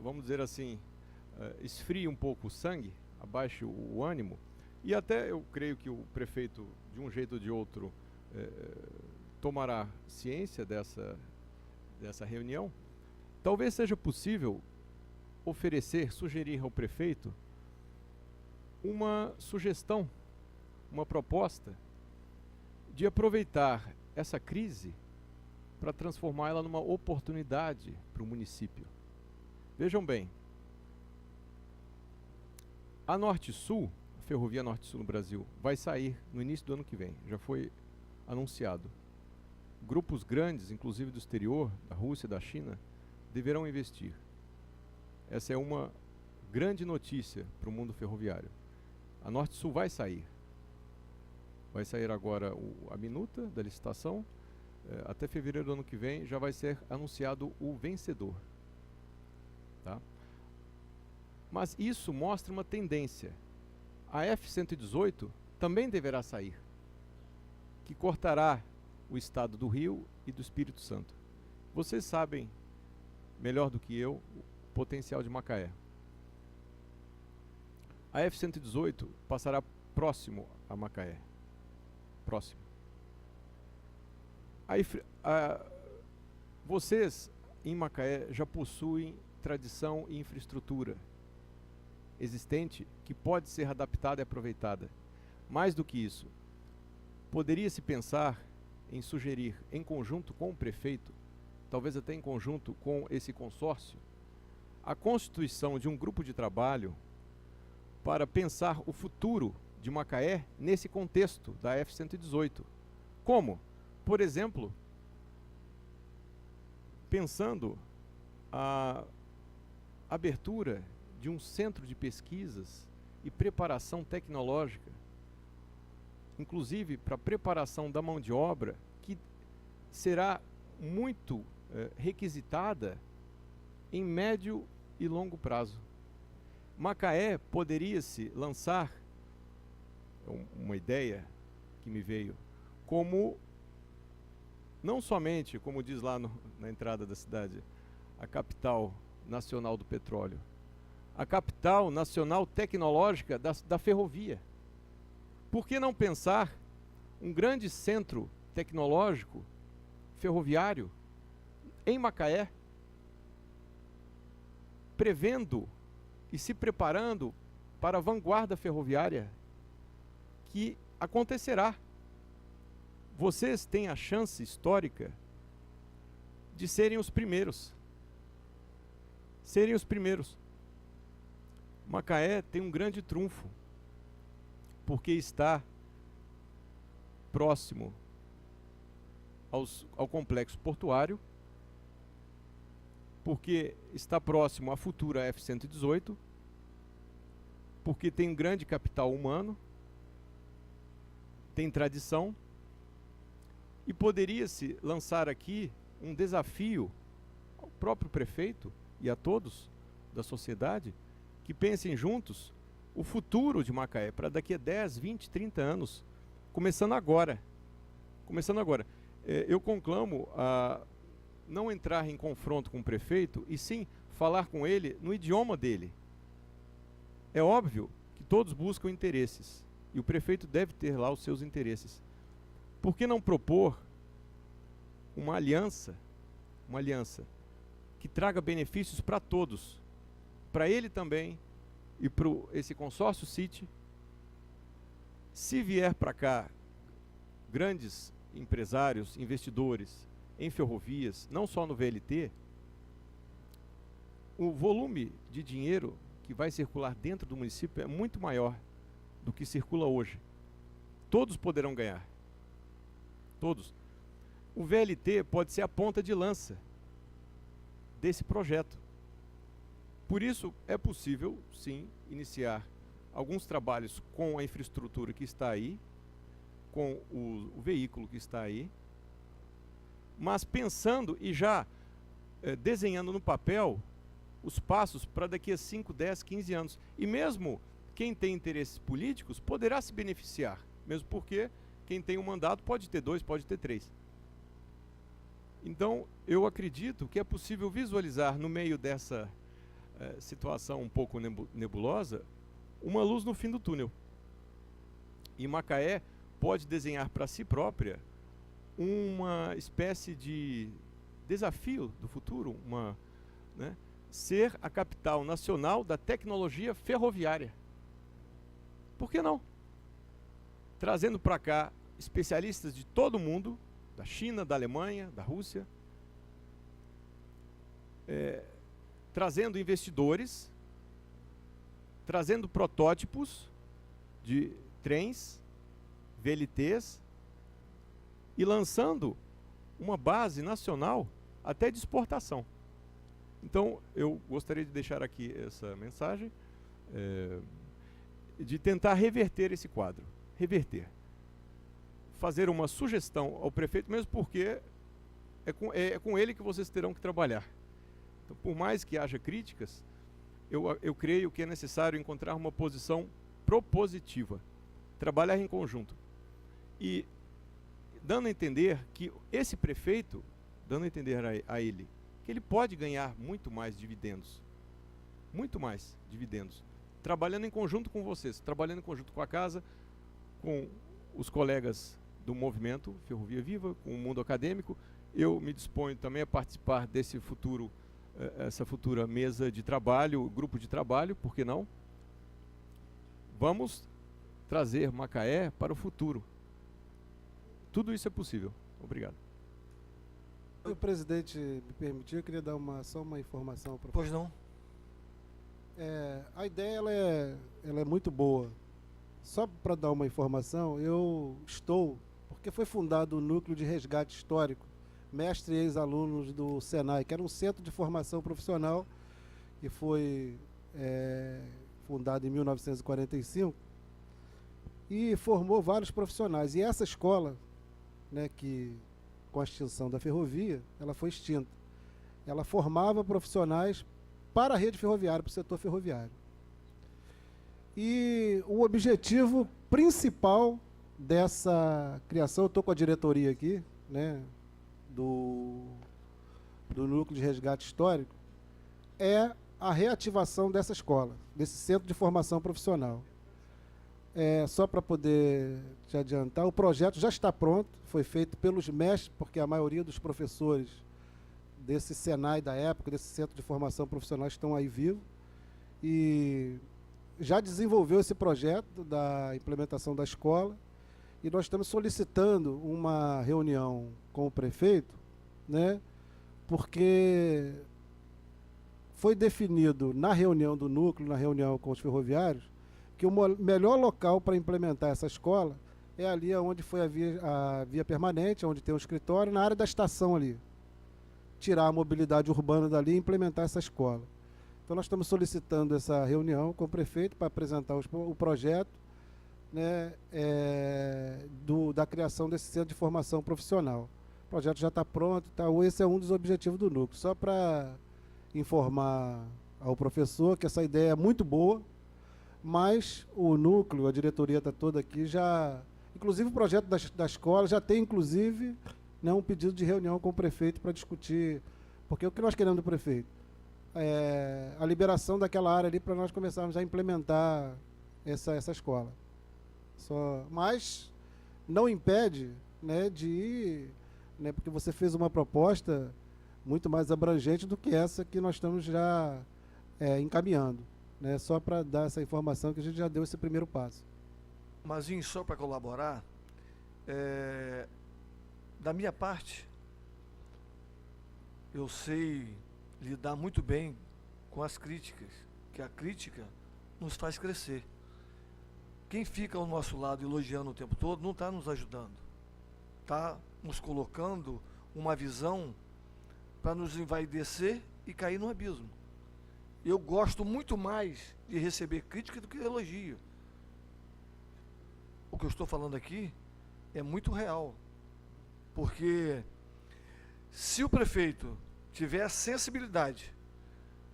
vamos dizer assim, esfrie um pouco o sangue, abaixe o ânimo, e até eu creio que o prefeito, de um jeito ou de outro, tomará ciência dessa reunião. Talvez seja possível sugerir ao prefeito uma sugestão, uma proposta de aproveitar essa crise para transformá-la numa oportunidade para o município. Vejam bem, a Norte-Sul, a Ferrovia Norte-Sul no Brasil, vai sair no início do ano que vem, já foi anunciado. Grupos grandes, inclusive do exterior, da Rússia e da China, deverão investir. Essa é uma grande notícia para o mundo ferroviário. A Norte-Sul vai sair. Vai sair agora a minuta da licitação. Até fevereiro do ano que vem já vai ser anunciado o vencedor. Tá? Mas isso mostra uma tendência. A F-118 também deverá sair, que cortará o estado do Rio e do Espírito Santo. Vocês sabem, melhor do que eu, o potencial de Macaé. A F-118 passará próximo a Macaé. Próximo. Vocês, em Macaé, já possuem tradição e infraestrutura existente que pode ser adaptada e aproveitada. Mais do que isso, poderia-se pensar em sugerir, em conjunto com o prefeito, talvez até em conjunto com esse consórcio, a constituição de um grupo de trabalho para pensar o futuro de Macaé nesse contexto da F-118. Como? Por exemplo, pensando a abertura de um centro de pesquisas e preparação tecnológica, inclusive para preparação da mão de obra, que será muito requisitada em médio e longo prazo. Macaé poderia-se lançar, uma ideia que me veio, como, não somente, como diz lá na entrada da cidade, a capital nacional do petróleo, a capital nacional tecnológica da ferrovia. Por que não pensar um grande centro tecnológico ferroviário em Macaé, prevendo e se preparando para a vanguarda ferroviária que acontecerá? Vocês têm a chance histórica de serem os primeiros. Serem os primeiros. Macaé tem um grande trunfo, porque está próximo ao complexo portuário, porque está próximo à futura F-118, porque tem um grande capital humano, tem tradição, e poderia-se lançar aqui um desafio ao próprio prefeito e a todos da sociedade que pensem juntos o futuro de Macaé para daqui a 10, 20, 30 anos, começando agora. Começando agora. Eu conclamo a não entrar em confronto com o prefeito, e sim falar com ele no idioma dele. É óbvio que todos buscam interesses, e o prefeito deve ter lá os seus interesses. Por que não propor uma aliança que traga benefícios para todos, para ele também e para esse consórcio City? Se vier para cá grandes empresários, investidores em ferrovias, não só no VLT, o volume de dinheiro que vai circular dentro do município é muito maior do que circula hoje. Todos poderão ganhar. Todos. O VLT pode ser a ponta de lança desse projeto. Por isso, é possível, sim, iniciar alguns trabalhos com a infraestrutura que está aí, com o veículo que está aí, mas pensando e já desenhando no papel os passos para daqui a 5, 10, 15 anos. E mesmo quem tem interesses políticos poderá se beneficiar, mesmo porque quem tem um mandato pode ter 2, pode ter 3. Então, eu acredito que é possível visualizar no meio dessa situação um pouco nebulosa, uma luz no fim do túnel. E Macaé pode desenhar para si própria uma espécie de desafio do futuro, ser a capital nacional da tecnologia ferroviária. Por que não? Trazendo para cá especialistas de todo o mundo, da China, da Alemanha, da Rússia, trazendo investidores, trazendo protótipos de trens, VLTs, e lançando uma base nacional até de exportação. Então, eu gostaria de deixar aqui essa mensagem, de tentar reverter esse quadro. Reverter. Fazer uma sugestão ao prefeito, mesmo porque é com ele que vocês terão que trabalhar. Então, por mais que haja críticas, eu creio que é necessário encontrar uma posição propositiva. Trabalhar em conjunto. E dando a entender que esse prefeito, dando a entender a ele, que ele pode ganhar muito mais dividendos, trabalhando em conjunto com vocês, trabalhando em conjunto com a casa, com os colegas do movimento Ferrovia Viva, com o mundo acadêmico. Eu me disponho também a participar desse futuro, essa futura mesa de trabalho, grupo de trabalho, por que não? Vamos trazer Macaé para o futuro. Tudo isso é possível. Obrigado. Se o presidente me permitir, eu queria dar só uma informação para Pois não? A ideia ela é muito boa. Só para dar uma informação, porque foi fundado o Núcleo de Resgate Histórico, mestre e ex-alunos do Senai, que era um centro de formação profissional, que foi fundado em 1945, e formou vários profissionais. E essa escola, né, que com a extinção da ferrovia, ela foi extinta. Ela formava profissionais para a rede ferroviária, para o setor ferroviário. E o objetivo principal dessa criação, eu estou com a diretoria aqui, né, do Núcleo de Resgate Histórico, é a reativação dessa escola, desse centro de formação profissional. Só para poder te adiantar, o projeto já está pronto, foi feito pelos mestres, porque a maioria dos professores desse Senai da época, desse centro de formação profissional, estão aí vivos, e já desenvolveu esse projeto da implementação da escola, e nós estamos solicitando uma reunião com o prefeito, né, porque foi definido na reunião do núcleo, na reunião com os ferroviários, que o melhor local para implementar essa escola é ali onde foi a via permanente, onde tem o escritório, na área da estação ali. Tirar a mobilidade urbana dali e implementar essa escola. Então nós estamos solicitando essa reunião com o prefeito para apresentar o projeto, né, da criação desse centro de formação profissional. O projeto já está pronto, esse é um dos objetivos do núcleo. Só para informar ao professor que essa ideia é muito boa, mas o núcleo, a diretoria está toda aqui, inclusive o projeto da escola já tem, inclusive, né, um pedido de reunião com o prefeito para discutir, porque o que nós queremos do prefeito? A liberação daquela área ali para nós começarmos a implementar essa escola. Mas não impede, né, de ir, né, porque você fez uma proposta muito mais abrangente do que essa que nós estamos já encaminhando. Né, só para dar essa informação que a gente já deu esse primeiro passo. Mazinho, só para colaborar, da minha parte, eu sei lidar muito bem com as críticas, que a crítica nos faz crescer. Quem fica ao nosso lado elogiando o tempo todo não está nos ajudando, está nos colocando uma visão para nos envaidecer e cair no abismo. Eu gosto muito mais de receber crítica do que elogio. O que eu estou falando aqui é muito real. Porque se o prefeito tiver a sensibilidade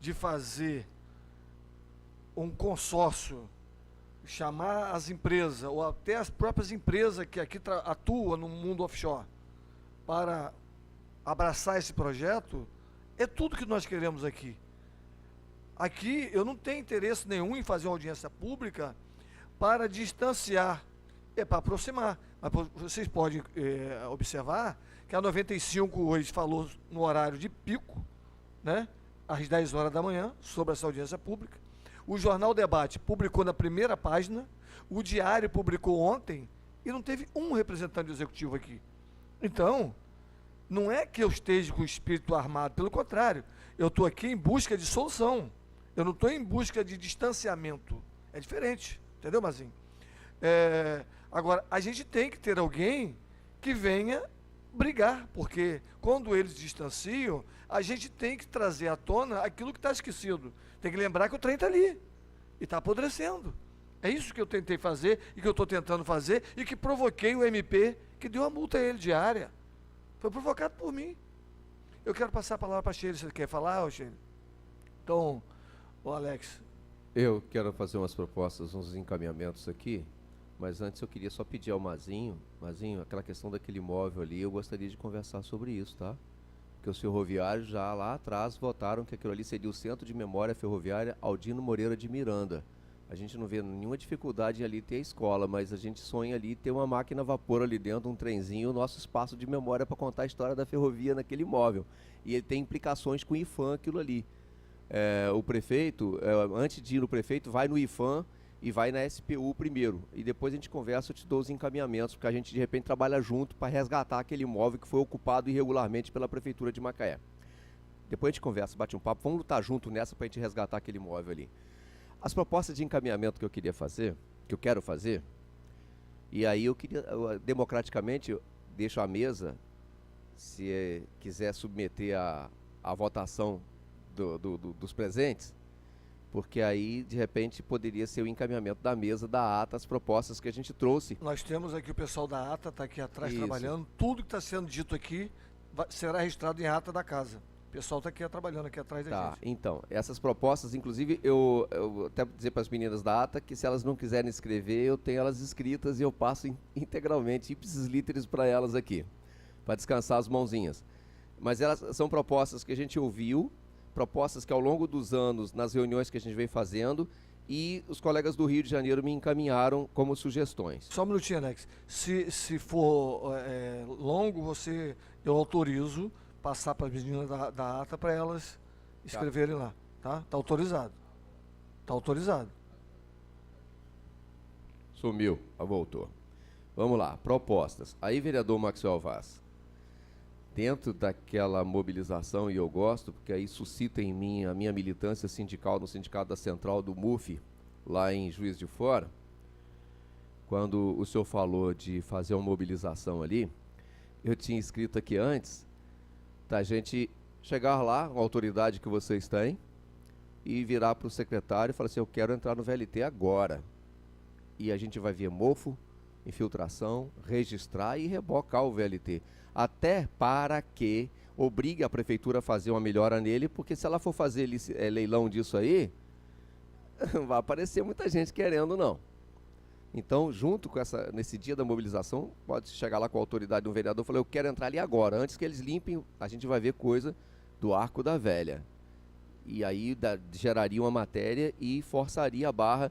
de fazer um consórcio, chamar as empresas, ou até as próprias empresas que aqui atuam no mundo offshore, para abraçar esse projeto, é tudo que nós queremos aqui. Aqui eu não tenho interesse nenhum em fazer uma audiência pública para distanciar, para aproximar. Mas vocês podem observar que a 95 hoje falou no horário de pico, né, às 10 horas da manhã, sobre essa audiência pública. O Jornal Debate publicou na primeira página, o Diário publicou ontem, e não teve um representante do executivo aqui. Então, não é que eu esteja com o espírito armado, pelo contrário, eu estou aqui em busca de solução. Eu não estou em busca de distanciamento. É diferente, entendeu, Mazinho? Agora, a gente tem que ter alguém que venha brigar, porque quando eles distanciam, a gente tem que trazer à tona aquilo que está esquecido. Tem que lembrar que o trem está ali e está apodrecendo. É isso que eu tentei fazer e que eu estou tentando fazer e que provoquei o MP, que deu a multa a ele diária. Foi provocado por mim. Eu quero passar a palavra para a Sheila. Você quer falar, Sheila? Então, Alex. Eu quero fazer umas propostas, uns encaminhamentos aqui, Mas antes eu queria só pedir ao Mazinho, aquela questão daquele imóvel ali, eu gostaria de conversar sobre isso, tá? Porque os ferroviários já lá atrás votaram que aquilo ali seria o Centro de Memória Ferroviária Aldino Moreira de Miranda. A gente não vê nenhuma dificuldade em ali ter a escola, mas a gente sonha ali ter uma máquina a vapor ali dentro, um trenzinho, o nosso espaço de memória para contar a história da ferrovia naquele imóvel. E ele tem implicações com o IFAM, aquilo ali. O prefeito, antes de ir no prefeito, vai no IFAM e vai na SPU primeiro. E depois a gente conversa, eu te dou os encaminhamentos, porque a gente de repente trabalha junto para resgatar aquele imóvel que foi ocupado irregularmente pela Prefeitura de Macaé. Depois a gente conversa, bate um papo, vamos lutar junto nessa para a gente resgatar aquele imóvel ali. As propostas de encaminhamento que eu queria fazer, que eu quero fazer, e aí democraticamente, eu deixo à mesa, se quiser submeter a votação dos presentes, porque aí, de repente, poderia ser o encaminhamento da mesa, da ata, as propostas que a gente trouxe. Nós temos aqui o pessoal da ata, está aqui atrás Isso. trabalhando. Tudo que está sendo dito aqui será registrado em ata da casa. O pessoal está aqui trabalhando aqui atrás da Tá, gente. então, essas propostas, inclusive, eu até dizer para as meninas da ata que se elas não quiserem escrever, eu tenho elas escritas e eu passo integralmente, ipsis literis para elas aqui, para descansar as mãozinhas. Mas elas são propostas que a gente ouviu, propostas que ao longo dos anos, nas reuniões que a gente vem fazendo, e os colegas do Rio de Janeiro me encaminharam como sugestões. Só um minutinho, Alex. Se for longo, eu autorizo passar para as meninas da ata para elas escreverem lá, tá? Tá autorizado. Tá autorizado. Sumiu, voltou. Vamos lá, propostas. Aí, vereador Maxwell Vaz, dentro daquela mobilização, e eu gosto, porque aí suscita em mim a minha militância sindical no Sindicato da Central do MUF, lá em Juiz de Fora, quando o senhor falou de fazer uma mobilização ali, eu tinha escrito aqui antes, da gente chegar lá, uma autoridade que vocês têm, e virar para o secretário e falar assim, eu quero entrar no VLT agora. E a gente vai ver mofo, infiltração, registrar e rebocar o VLT. Até para que obrigue a prefeitura a fazer uma melhora nele, porque se ela for fazer leilão disso aí, não vai aparecer muita gente querendo, não. Então, junto com nesse dia da mobilização, pode chegar lá com a autoridade de um vereador e falar, eu quero entrar ali agora. Antes que eles limpem, a gente vai ver coisa do Arco da Velha. E aí geraria uma matéria e forçaria a barra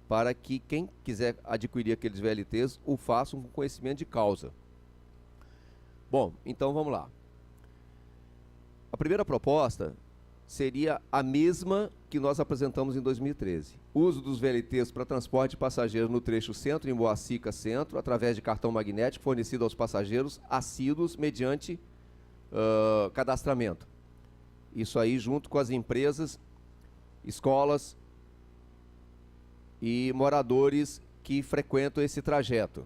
para que quem quiser adquirir aqueles VLTs o faça com conhecimento de causa. Bom, então vamos lá. A primeira proposta seria a mesma que nós apresentamos em 2013. Uso dos VLTs para transporte de passageiros no trecho centro em Boacica Centro, através de cartão magnético fornecido aos passageiros assíduos mediante cadastramento. Isso aí junto com as empresas, escolas e moradores que frequentam esse trajeto.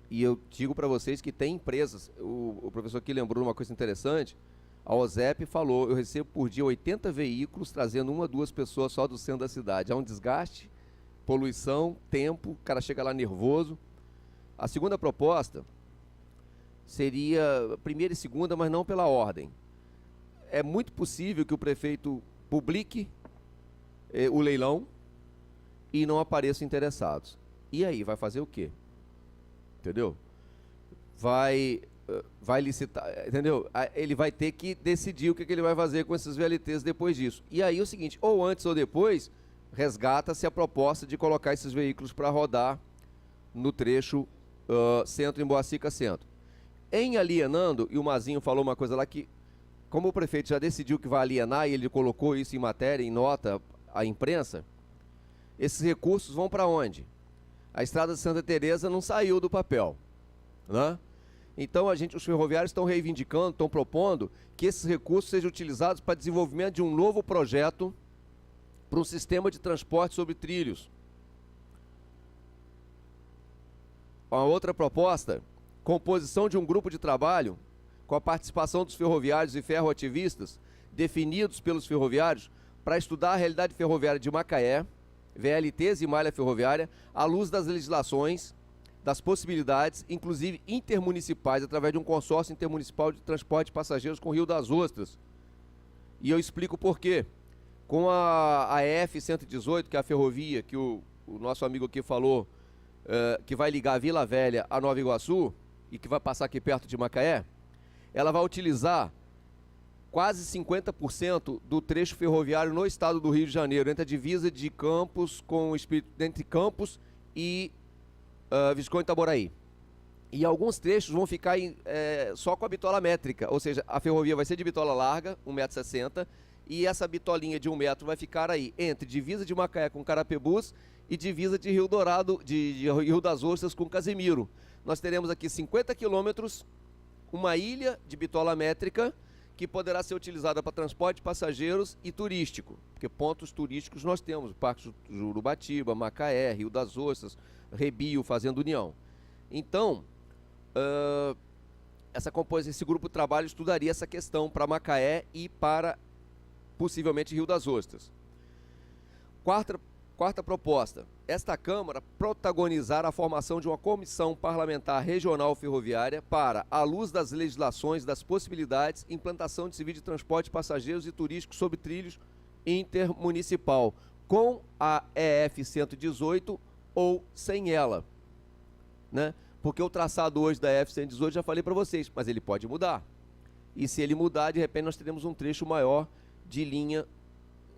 E eu digo para vocês que tem empresas, o professor aqui lembrou uma coisa interessante, a OSEP falou, eu recebo por dia 80 veículos trazendo 1 a 2 pessoas só do centro da cidade. Há um desgaste, poluição, tempo, o cara chega lá nervoso. A segunda proposta seria primeira e segunda, mas não pela ordem. É muito possível que o prefeito publique o leilão e não apareçam interessados. E aí, vai fazer o quê? Entendeu? Vai licitar, entendeu? Ele vai ter que decidir o que ele vai fazer com esses VLTs depois disso. E aí é o seguinte, ou antes ou depois, resgata-se a proposta de colocar esses veículos para rodar no trecho centro em Boacica Centro. Em alienando, e o Mazinho falou uma coisa lá que, como o prefeito já decidiu que vai alienar e ele colocou isso em matéria, em nota à imprensa, esses recursos vão para onde? A Estrada de Santa Teresa não saiu do papel, né? Então os ferroviários estão reivindicando, estão propondo que esses recursos sejam utilizados para desenvolvimento de um novo projeto para um sistema de transporte sobre trilhos. Uma outra proposta, composição de um grupo de trabalho com a participação dos ferroviários e ferroativistas definidos pelos ferroviários para estudar a realidade ferroviária de Macaé, VLTs e malha ferroviária, à luz das legislações, das possibilidades, inclusive intermunicipais, através de um consórcio intermunicipal de transporte de passageiros com o Rio das Ostras. E eu explico por quê. Com a EF-118, que é a ferrovia que o nosso amigo aqui falou, que vai ligar Vila Velha a Nova Iguaçu e que vai passar aqui perto de Macaé, ela vai utilizar quase 50% do trecho ferroviário no estado do Rio de Janeiro, entre a divisa de Campos com o entre Campos e Visconde Itaboraí. E alguns trechos vão ficar só com a bitola métrica, ou seja, a ferrovia vai ser de bitola larga, 1,60 m, e essa bitolinha de 1 metro vai ficar aí entre divisa de Macaé com Carapebus e divisa de Rio Dourado, de Rio das Ostras com Casimiro. Nós teremos aqui 50 quilômetros, uma ilha de bitola métrica que poderá ser utilizada para transporte de passageiros e turístico, porque pontos turísticos nós temos, o Parque Jurubatiba, Macaé, Rio das Ostras, Rebio, Fazenda União. Então, esse grupo de trabalho estudaria essa questão para Macaé e para, possivelmente, Rio das Ostras. Quarta proposta. Esta Câmara protagonizar a formação de uma comissão parlamentar regional ferroviária para, à luz das legislações, das possibilidades, implantação de serviço de transporte de passageiros e turísticos sobre trilhos intermunicipal, com a EF 118 ou sem ela, né? Porque o traçado hoje da EF 118, já falei para vocês, mas ele pode mudar. E se ele mudar, de repente nós teremos um trecho maior de linha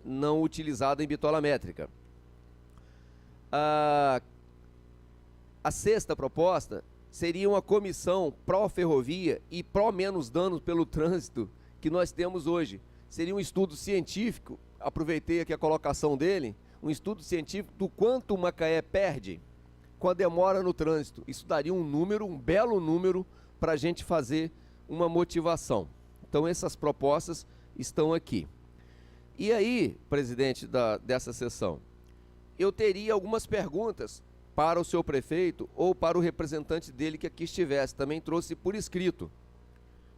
não utilizada em bitola métrica. A sexta proposta seria uma comissão pró-ferrovia e pró-menos danos pelo trânsito que nós temos hoje. Seria um estudo científico, aproveitei aqui a colocação dele, um estudo científico do quanto Macaé perde com a demora no trânsito. Isso daria um número, um belo número, para a gente fazer uma motivação. Então essas propostas estão aqui. E aí, presidente dessa sessão, eu teria algumas perguntas para o seu prefeito ou para o representante dele que aqui estivesse. Também trouxe por escrito.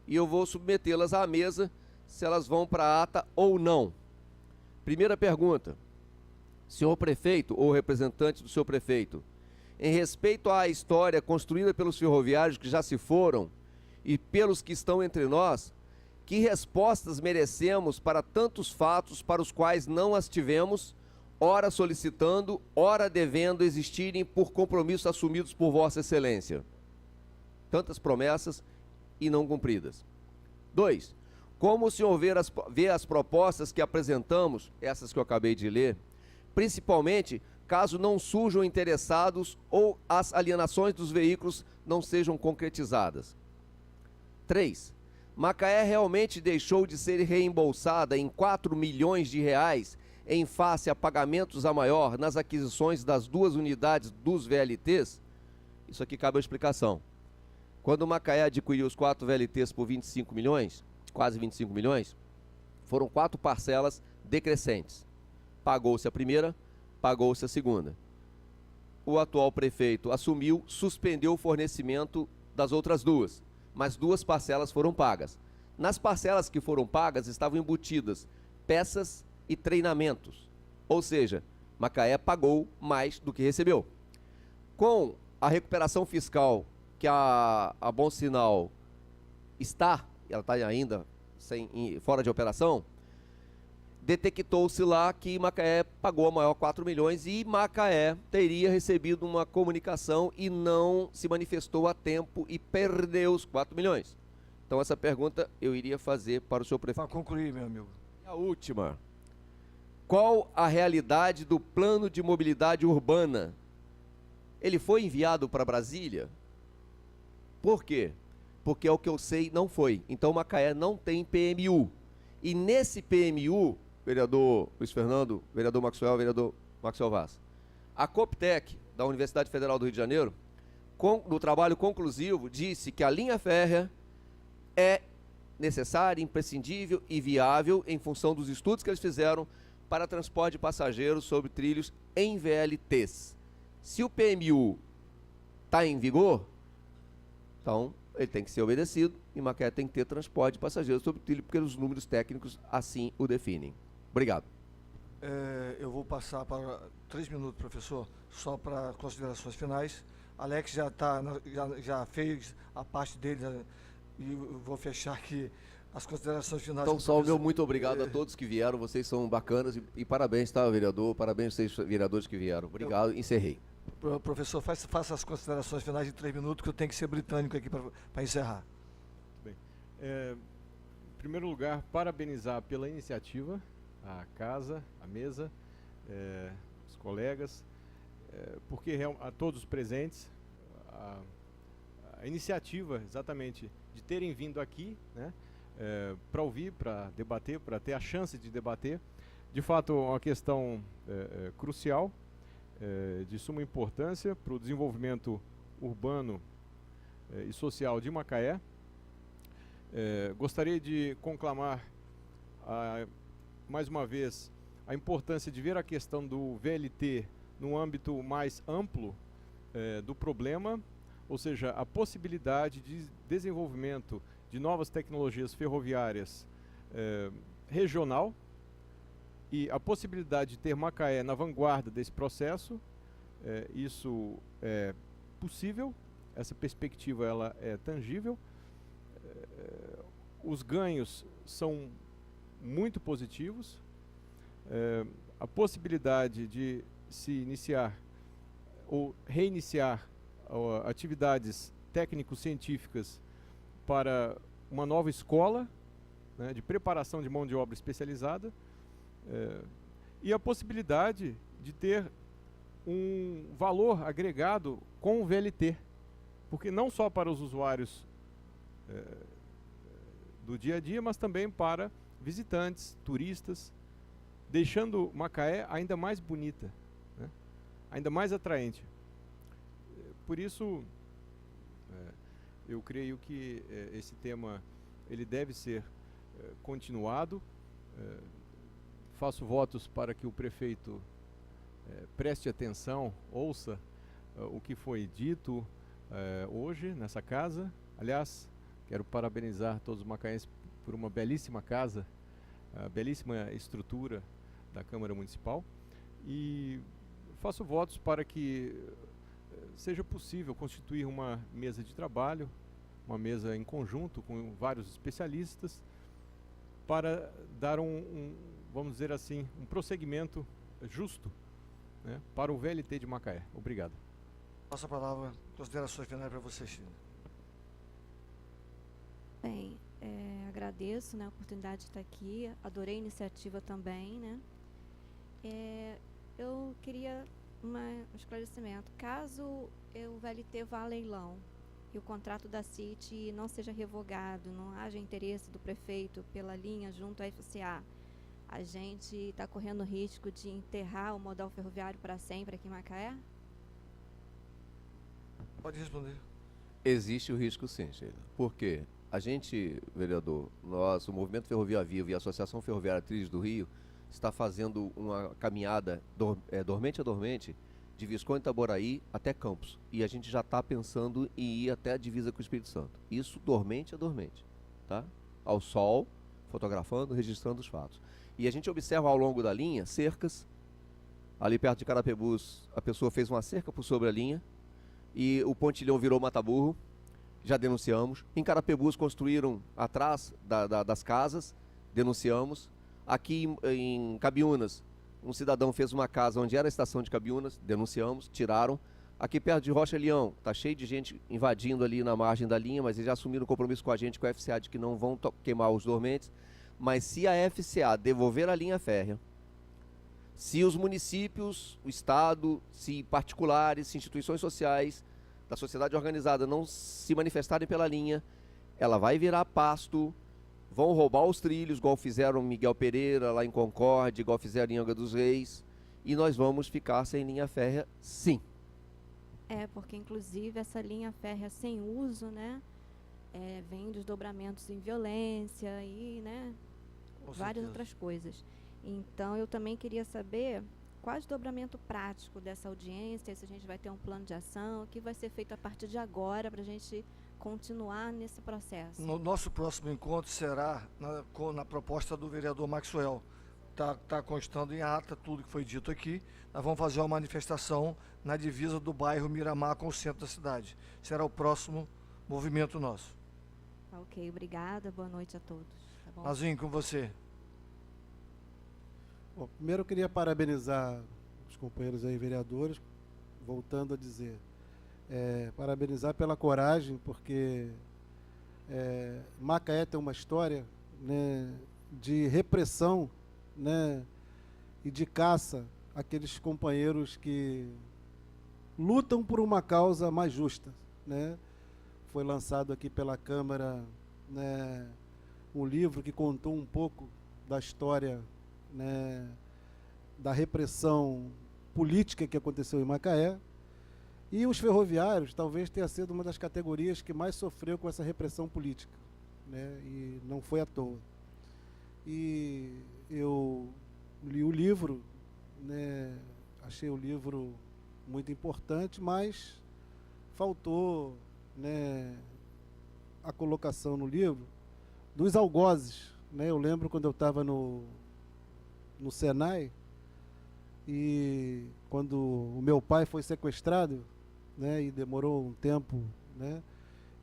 E eu vou submetê-las à mesa, se elas vão para a ata ou não. Primeira pergunta. Senhor prefeito ou representante do seu prefeito, em respeito à história construída pelos ferroviários que já se foram e pelos que estão entre nós, que respostas merecemos para tantos fatos para os quais não as tivemos, ora solicitando, ora devendo existirem por compromissos assumidos por Vossa Excelência? Tantas promessas e não cumpridas. 2. Como o senhor vê as propostas que apresentamos, essas que eu acabei de ler, principalmente caso não surjam interessados ou as alienações dos veículos não sejam concretizadas? 3. Macaé realmente deixou de ser reembolsada em 4 milhões de reais em face a pagamentos a maior nas aquisições das 2 unidades dos VLTs? Isso aqui cabe a explicação. Quando Macaé adquiriu os 4 VLTs por 25 milhões, quase 25 milhões, foram 4 parcelas decrescentes. Pagou-se a primeira, pagou-se a segunda. O atual prefeito assumiu, suspendeu o fornecimento das outras 2, mas 2 parcelas foram pagas. Nas parcelas que foram pagas estavam embutidas peças e treinamentos, ou seja, Macaé pagou mais do que recebeu. Com a recuperação fiscal que a Bom Sinal ela está ainda fora de operação, detectou-se lá que Macaé pagou a maior 4 milhões e Macaé teria recebido uma comunicação e não se manifestou a tempo e perdeu os 4 milhões. Então essa pergunta eu iria fazer para o senhor prefeito. Para concluir, meu amigo. E a última. Qual a realidade do plano de mobilidade urbana? Ele foi enviado para Brasília? Por quê? Porque é o que eu sei, não foi. Então Macaé não tem PMU. E nesse PMU, vereador Luiz Fernando, vereador Maxwell Vaz, a Coptec, da Universidade Federal do Rio de Janeiro, no trabalho conclusivo, disse que a linha férrea é necessária, imprescindível e viável em função dos estudos que eles fizeram para transporte de passageiros sobre trilhos em VLTs. Se o PMU está em vigor, então ele tem que ser obedecido e Macaé tem que ter transporte de passageiros sobre trilho, porque os números técnicos assim o definem. Obrigado. Eu vou passar para 3 minutos, professor, só para considerações finais. Alex já fez a parte dele e eu vou fechar aqui as considerações finais. Então, só o meu muito obrigado a todos que vieram, vocês são bacanas e parabéns, tá, vereador? Parabéns a vocês, vereadores que vieram. Obrigado, encerrei. Professor, faça as considerações finais em 3 minutos, que eu tenho que ser britânico aqui para encerrar. Em primeiro lugar, parabenizar pela iniciativa a casa, a mesa, os colegas, porque a todos os presentes, a iniciativa exatamente de terem vindo aqui, né, para ouvir, para debater, para ter a chance de debater, de fato é uma questão crucial, de suma importância para o desenvolvimento urbano e social de Macaé. Gostaria de conclamar mais uma vez a importância de ver a questão do VLT num âmbito mais amplo do problema, ou seja, a possibilidade de desenvolvimento de novas tecnologias ferroviárias regional e a possibilidade de ter Macaé na vanguarda desse processo. Isso é possível, essa perspectiva ela é tangível. Os ganhos são muito positivos. A possibilidade de se iniciar ou reiniciar atividades técnico-científicas para uma nova escola, né, de preparação de mão de obra especializada, e a possibilidade de ter um valor agregado com o VLT, porque não só para os usuários do dia a dia, mas também para visitantes, turistas, deixando Macaé ainda mais bonita, né? Ainda mais atraente. Por isso, eu creio que esse tema ele deve ser continuado. Faço votos para que o prefeito preste atenção, ouça o que foi dito hoje nessa casa. Aliás, quero parabenizar todos os macaenses por uma belíssima casa, belíssima estrutura da Câmara Municipal, e faço votos para que seja possível constituir uma mesa de trabalho, uma mesa em conjunto com vários especialistas, para dar vamos dizer assim, um prosseguimento justo, né, para o VLT de Macaé. Obrigado. Passo a palavra, considerações finais para vocês, China. Bem, agradeço, né, a oportunidade de estar aqui, adorei a iniciativa também, né. Eu queria um esclarecimento. Caso o VLT vá a leilão e o contrato da CIT não seja revogado, não haja interesse do prefeito pela linha junto à FCA, a gente está correndo risco de enterrar o modal ferroviário para sempre aqui em Macaé? Pode responder. Existe o risco sim, Sheila. Por quê? A gente, vereador, o Movimento Ferrovia Viva e a Associação Ferroviária Trilhos do Rio está fazendo uma caminhada dormente a dormente de Visconde Itaboraí até Campos. E a gente já está pensando em ir até a divisa com o Espírito Santo. Isso dormente a dormente, tá? Ao sol, fotografando, registrando os fatos. E a gente observa ao longo da linha cercas. Ali perto de Carapebus, a pessoa fez uma cerca por sobre a linha e o pontilhão virou mata-burro. Já denunciamos. Em Carapebus construíram atrás das casas, denunciamos. Aqui em Cabiúnas, um cidadão fez uma casa onde era a estação de Cabiúnas, denunciamos, tiraram. Aqui perto de Rocha Leão, está cheio de gente invadindo ali na margem da linha, mas eles já assumiram um compromisso com a gente, com a FCA, de que não vão queimar os dormentes. Mas se a FCA devolver a linha férrea, se os municípios, o Estado, se particulares, se instituições sociais da sociedade organizada não se manifestarem pela linha, ela vai virar pasto, vão roubar os trilhos, igual fizeram em Miguel Pereira, lá em Concórdia, igual fizeram em Angra dos Reis, e nós vamos ficar sem linha férrea, sim. Porque inclusive essa linha férrea sem uso, né, vem dos dobramentos em violência e, né, várias outras coisas. Então eu também queria saber qual é o desdobramento prático dessa audiência, se a gente vai ter um plano de ação, o que vai ser feito a partir de agora para a gente continuar nesse processo. No nosso próximo encontro será na proposta do vereador Maxwell. Tá constando em ata tudo que foi dito aqui. Nós vamos fazer uma manifestação na divisa do bairro Miramar com o centro da cidade. Será o próximo movimento nosso. Tá, ok, obrigada, boa noite a todos. Tá bom? Mazinho, com você. Bom, primeiro eu queria parabenizar os companheiros aí, vereadores, voltando a dizer, parabenizar pela coragem, porque Macaé tem uma história, né, de repressão, né, e de caça àqueles companheiros que lutam por uma causa mais justa, né? Foi lançado aqui pela Câmara, né, um livro que contou um pouco da história, né, da repressão política que aconteceu em Macaé. E os ferroviários talvez tenha sido uma das categorias que mais sofreu com essa repressão política, né, e não foi à toa. E eu li o livro, né, achei o livro muito importante, mas faltou, né, a colocação no livro dos algozes, né? Eu lembro quando eu estava no Senai, e quando o meu pai foi sequestrado, né, e demorou um tempo, né,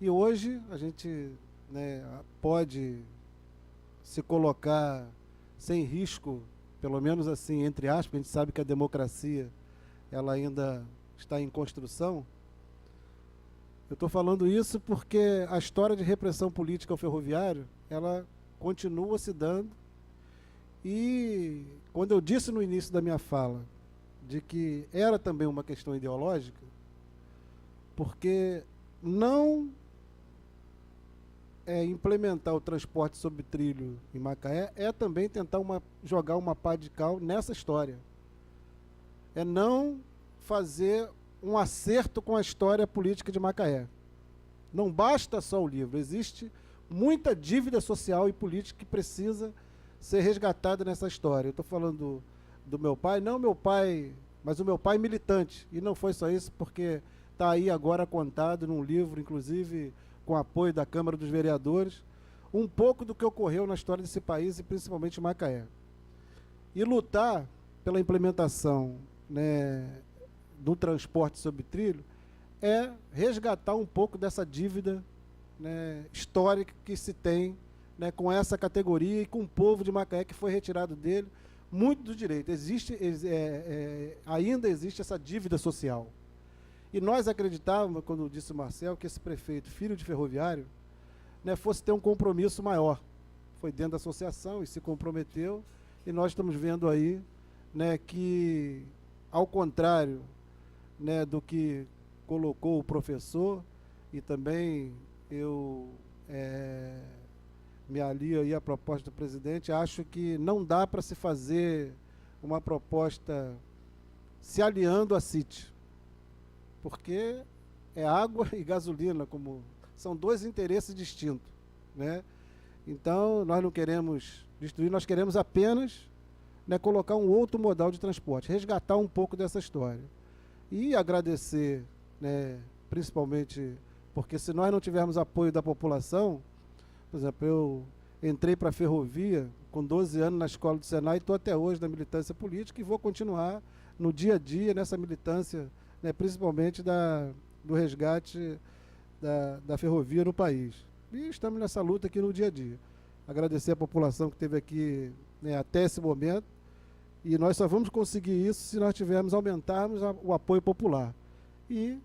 e hoje a gente, né, pode se colocar sem risco, pelo menos assim, entre aspas, a gente sabe que a democracia ela ainda está em construção. Eu estou falando isso porque a história de repressão política ao ferroviário, ela continua se dando. E quando eu disse no início da minha fala de que era também uma questão ideológica, porque não implementar o transporte sobre trilho em Macaé é também tentar jogar uma pá de cal nessa história. É não fazer um acerto com a história política de Macaé. Não basta só o livro, existe muita dívida social e política que precisa ser resgatada nessa história. Eu estou falando do meu pai, não meu pai, mas o meu pai militante. E não foi só isso, porque está aí agora contado num livro, inclusive com apoio da Câmara dos Vereadores, um pouco do que ocorreu na história desse país e principalmente Macaé. E lutar pela implementação, né, do transporte sobre trilho é resgatar um pouco dessa dívida, né, histórica que se tem, né, com essa categoria e com o povo de Macaé que foi retirado dele muito do direito. Ainda existe essa dívida social. E nós acreditávamos, quando disse o Marcel, que esse prefeito, filho de ferroviário, né, fosse ter um compromisso maior. Foi dentro da associação e se comprometeu, e nós estamos vendo aí, né, que, ao contrário, né, do que colocou o professor, e também eu me alio aí à proposta do presidente, acho que não dá para se fazer uma proposta se aliando à CIT, porque é água e gasolina, como são dois interesses distintos, né? Então, nós não queremos destruir, nós queremos apenas, né, colocar um outro modal de transporte, resgatar um pouco dessa história. E agradecer, né, principalmente, porque se nós não tivermos apoio da população, por exemplo, eu entrei para a ferrovia com 12 anos na escola do Senai e estou até hoje na militância política e vou continuar no dia a dia nessa militância, né, principalmente do resgate da ferrovia no país. E estamos nessa luta aqui no dia a dia. Agradecer a população que esteve aqui, né, até esse momento, e nós só vamos conseguir isso se nós aumentarmos o apoio popular. E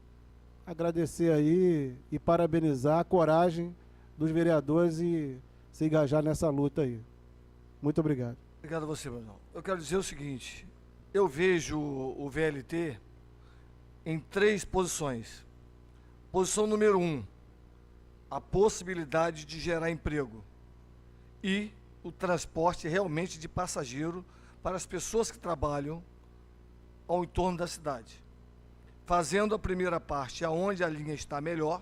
agradecer aí e parabenizar a coragem dos vereadores e se engajar nessa luta aí. Muito obrigado. Obrigado a você, Manuel. Eu quero dizer o seguinte, eu vejo o VLT em 3 posições. Posição número 1, a possibilidade de gerar emprego e o transporte realmente de passageiro para as pessoas que trabalham ao entorno da cidade. Fazendo a primeira parte aonde a linha está melhor,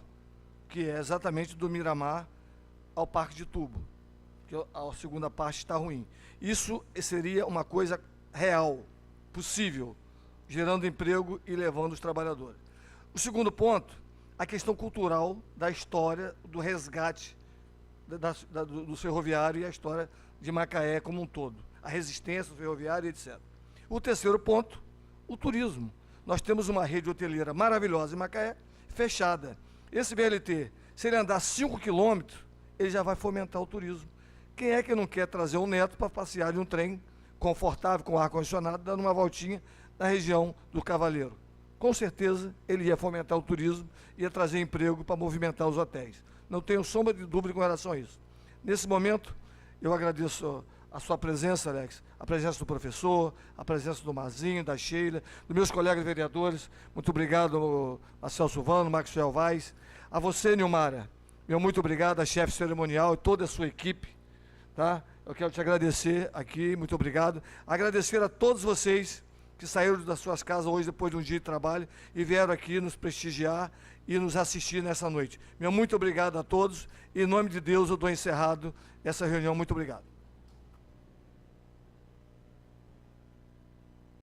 que é exatamente do Miramar ao Parque de Tubo, que a segunda parte está ruim. Isso seria uma coisa real, possível, gerando emprego e levando os trabalhadores. O segundo ponto, a questão cultural da história do resgate do ferroviário e a história de Macaé como um todo, a resistência do ferroviário, etc. O terceiro ponto, o turismo. Nós temos uma rede hoteleira maravilhosa em Macaé, fechada. Esse VLT, se ele andar 5 quilômetros, ele já vai fomentar o turismo. Quem é que não quer trazer um neto para passear em um trem confortável, com ar-condicionado, dando uma voltinha na região do Cavaleiro? com certeza ele ia fomentar o turismo, ia trazer emprego para movimentar os hotéis. Não tenho sombra de dúvida com relação a isso. Nesse momento, eu agradeço a sua presença, Alex, a presença do professor, a presença do Mazinho, da Sheila, dos meus colegas vereadores. Muito obrigado a Celso Vano, Maxwell Vaz. A você, Nilmara, meu muito obrigado, a chefe cerimonial e toda a sua equipe. Tá? Eu quero te agradecer aqui, muito obrigado. Agradecer a todos vocês que saíram das suas casas hoje depois de um dia de trabalho e vieram aqui nos prestigiar e nos assistir nessa noite. Meu muito obrigado a todos e em nome de Deus eu dou encerrado essa reunião. Muito obrigado.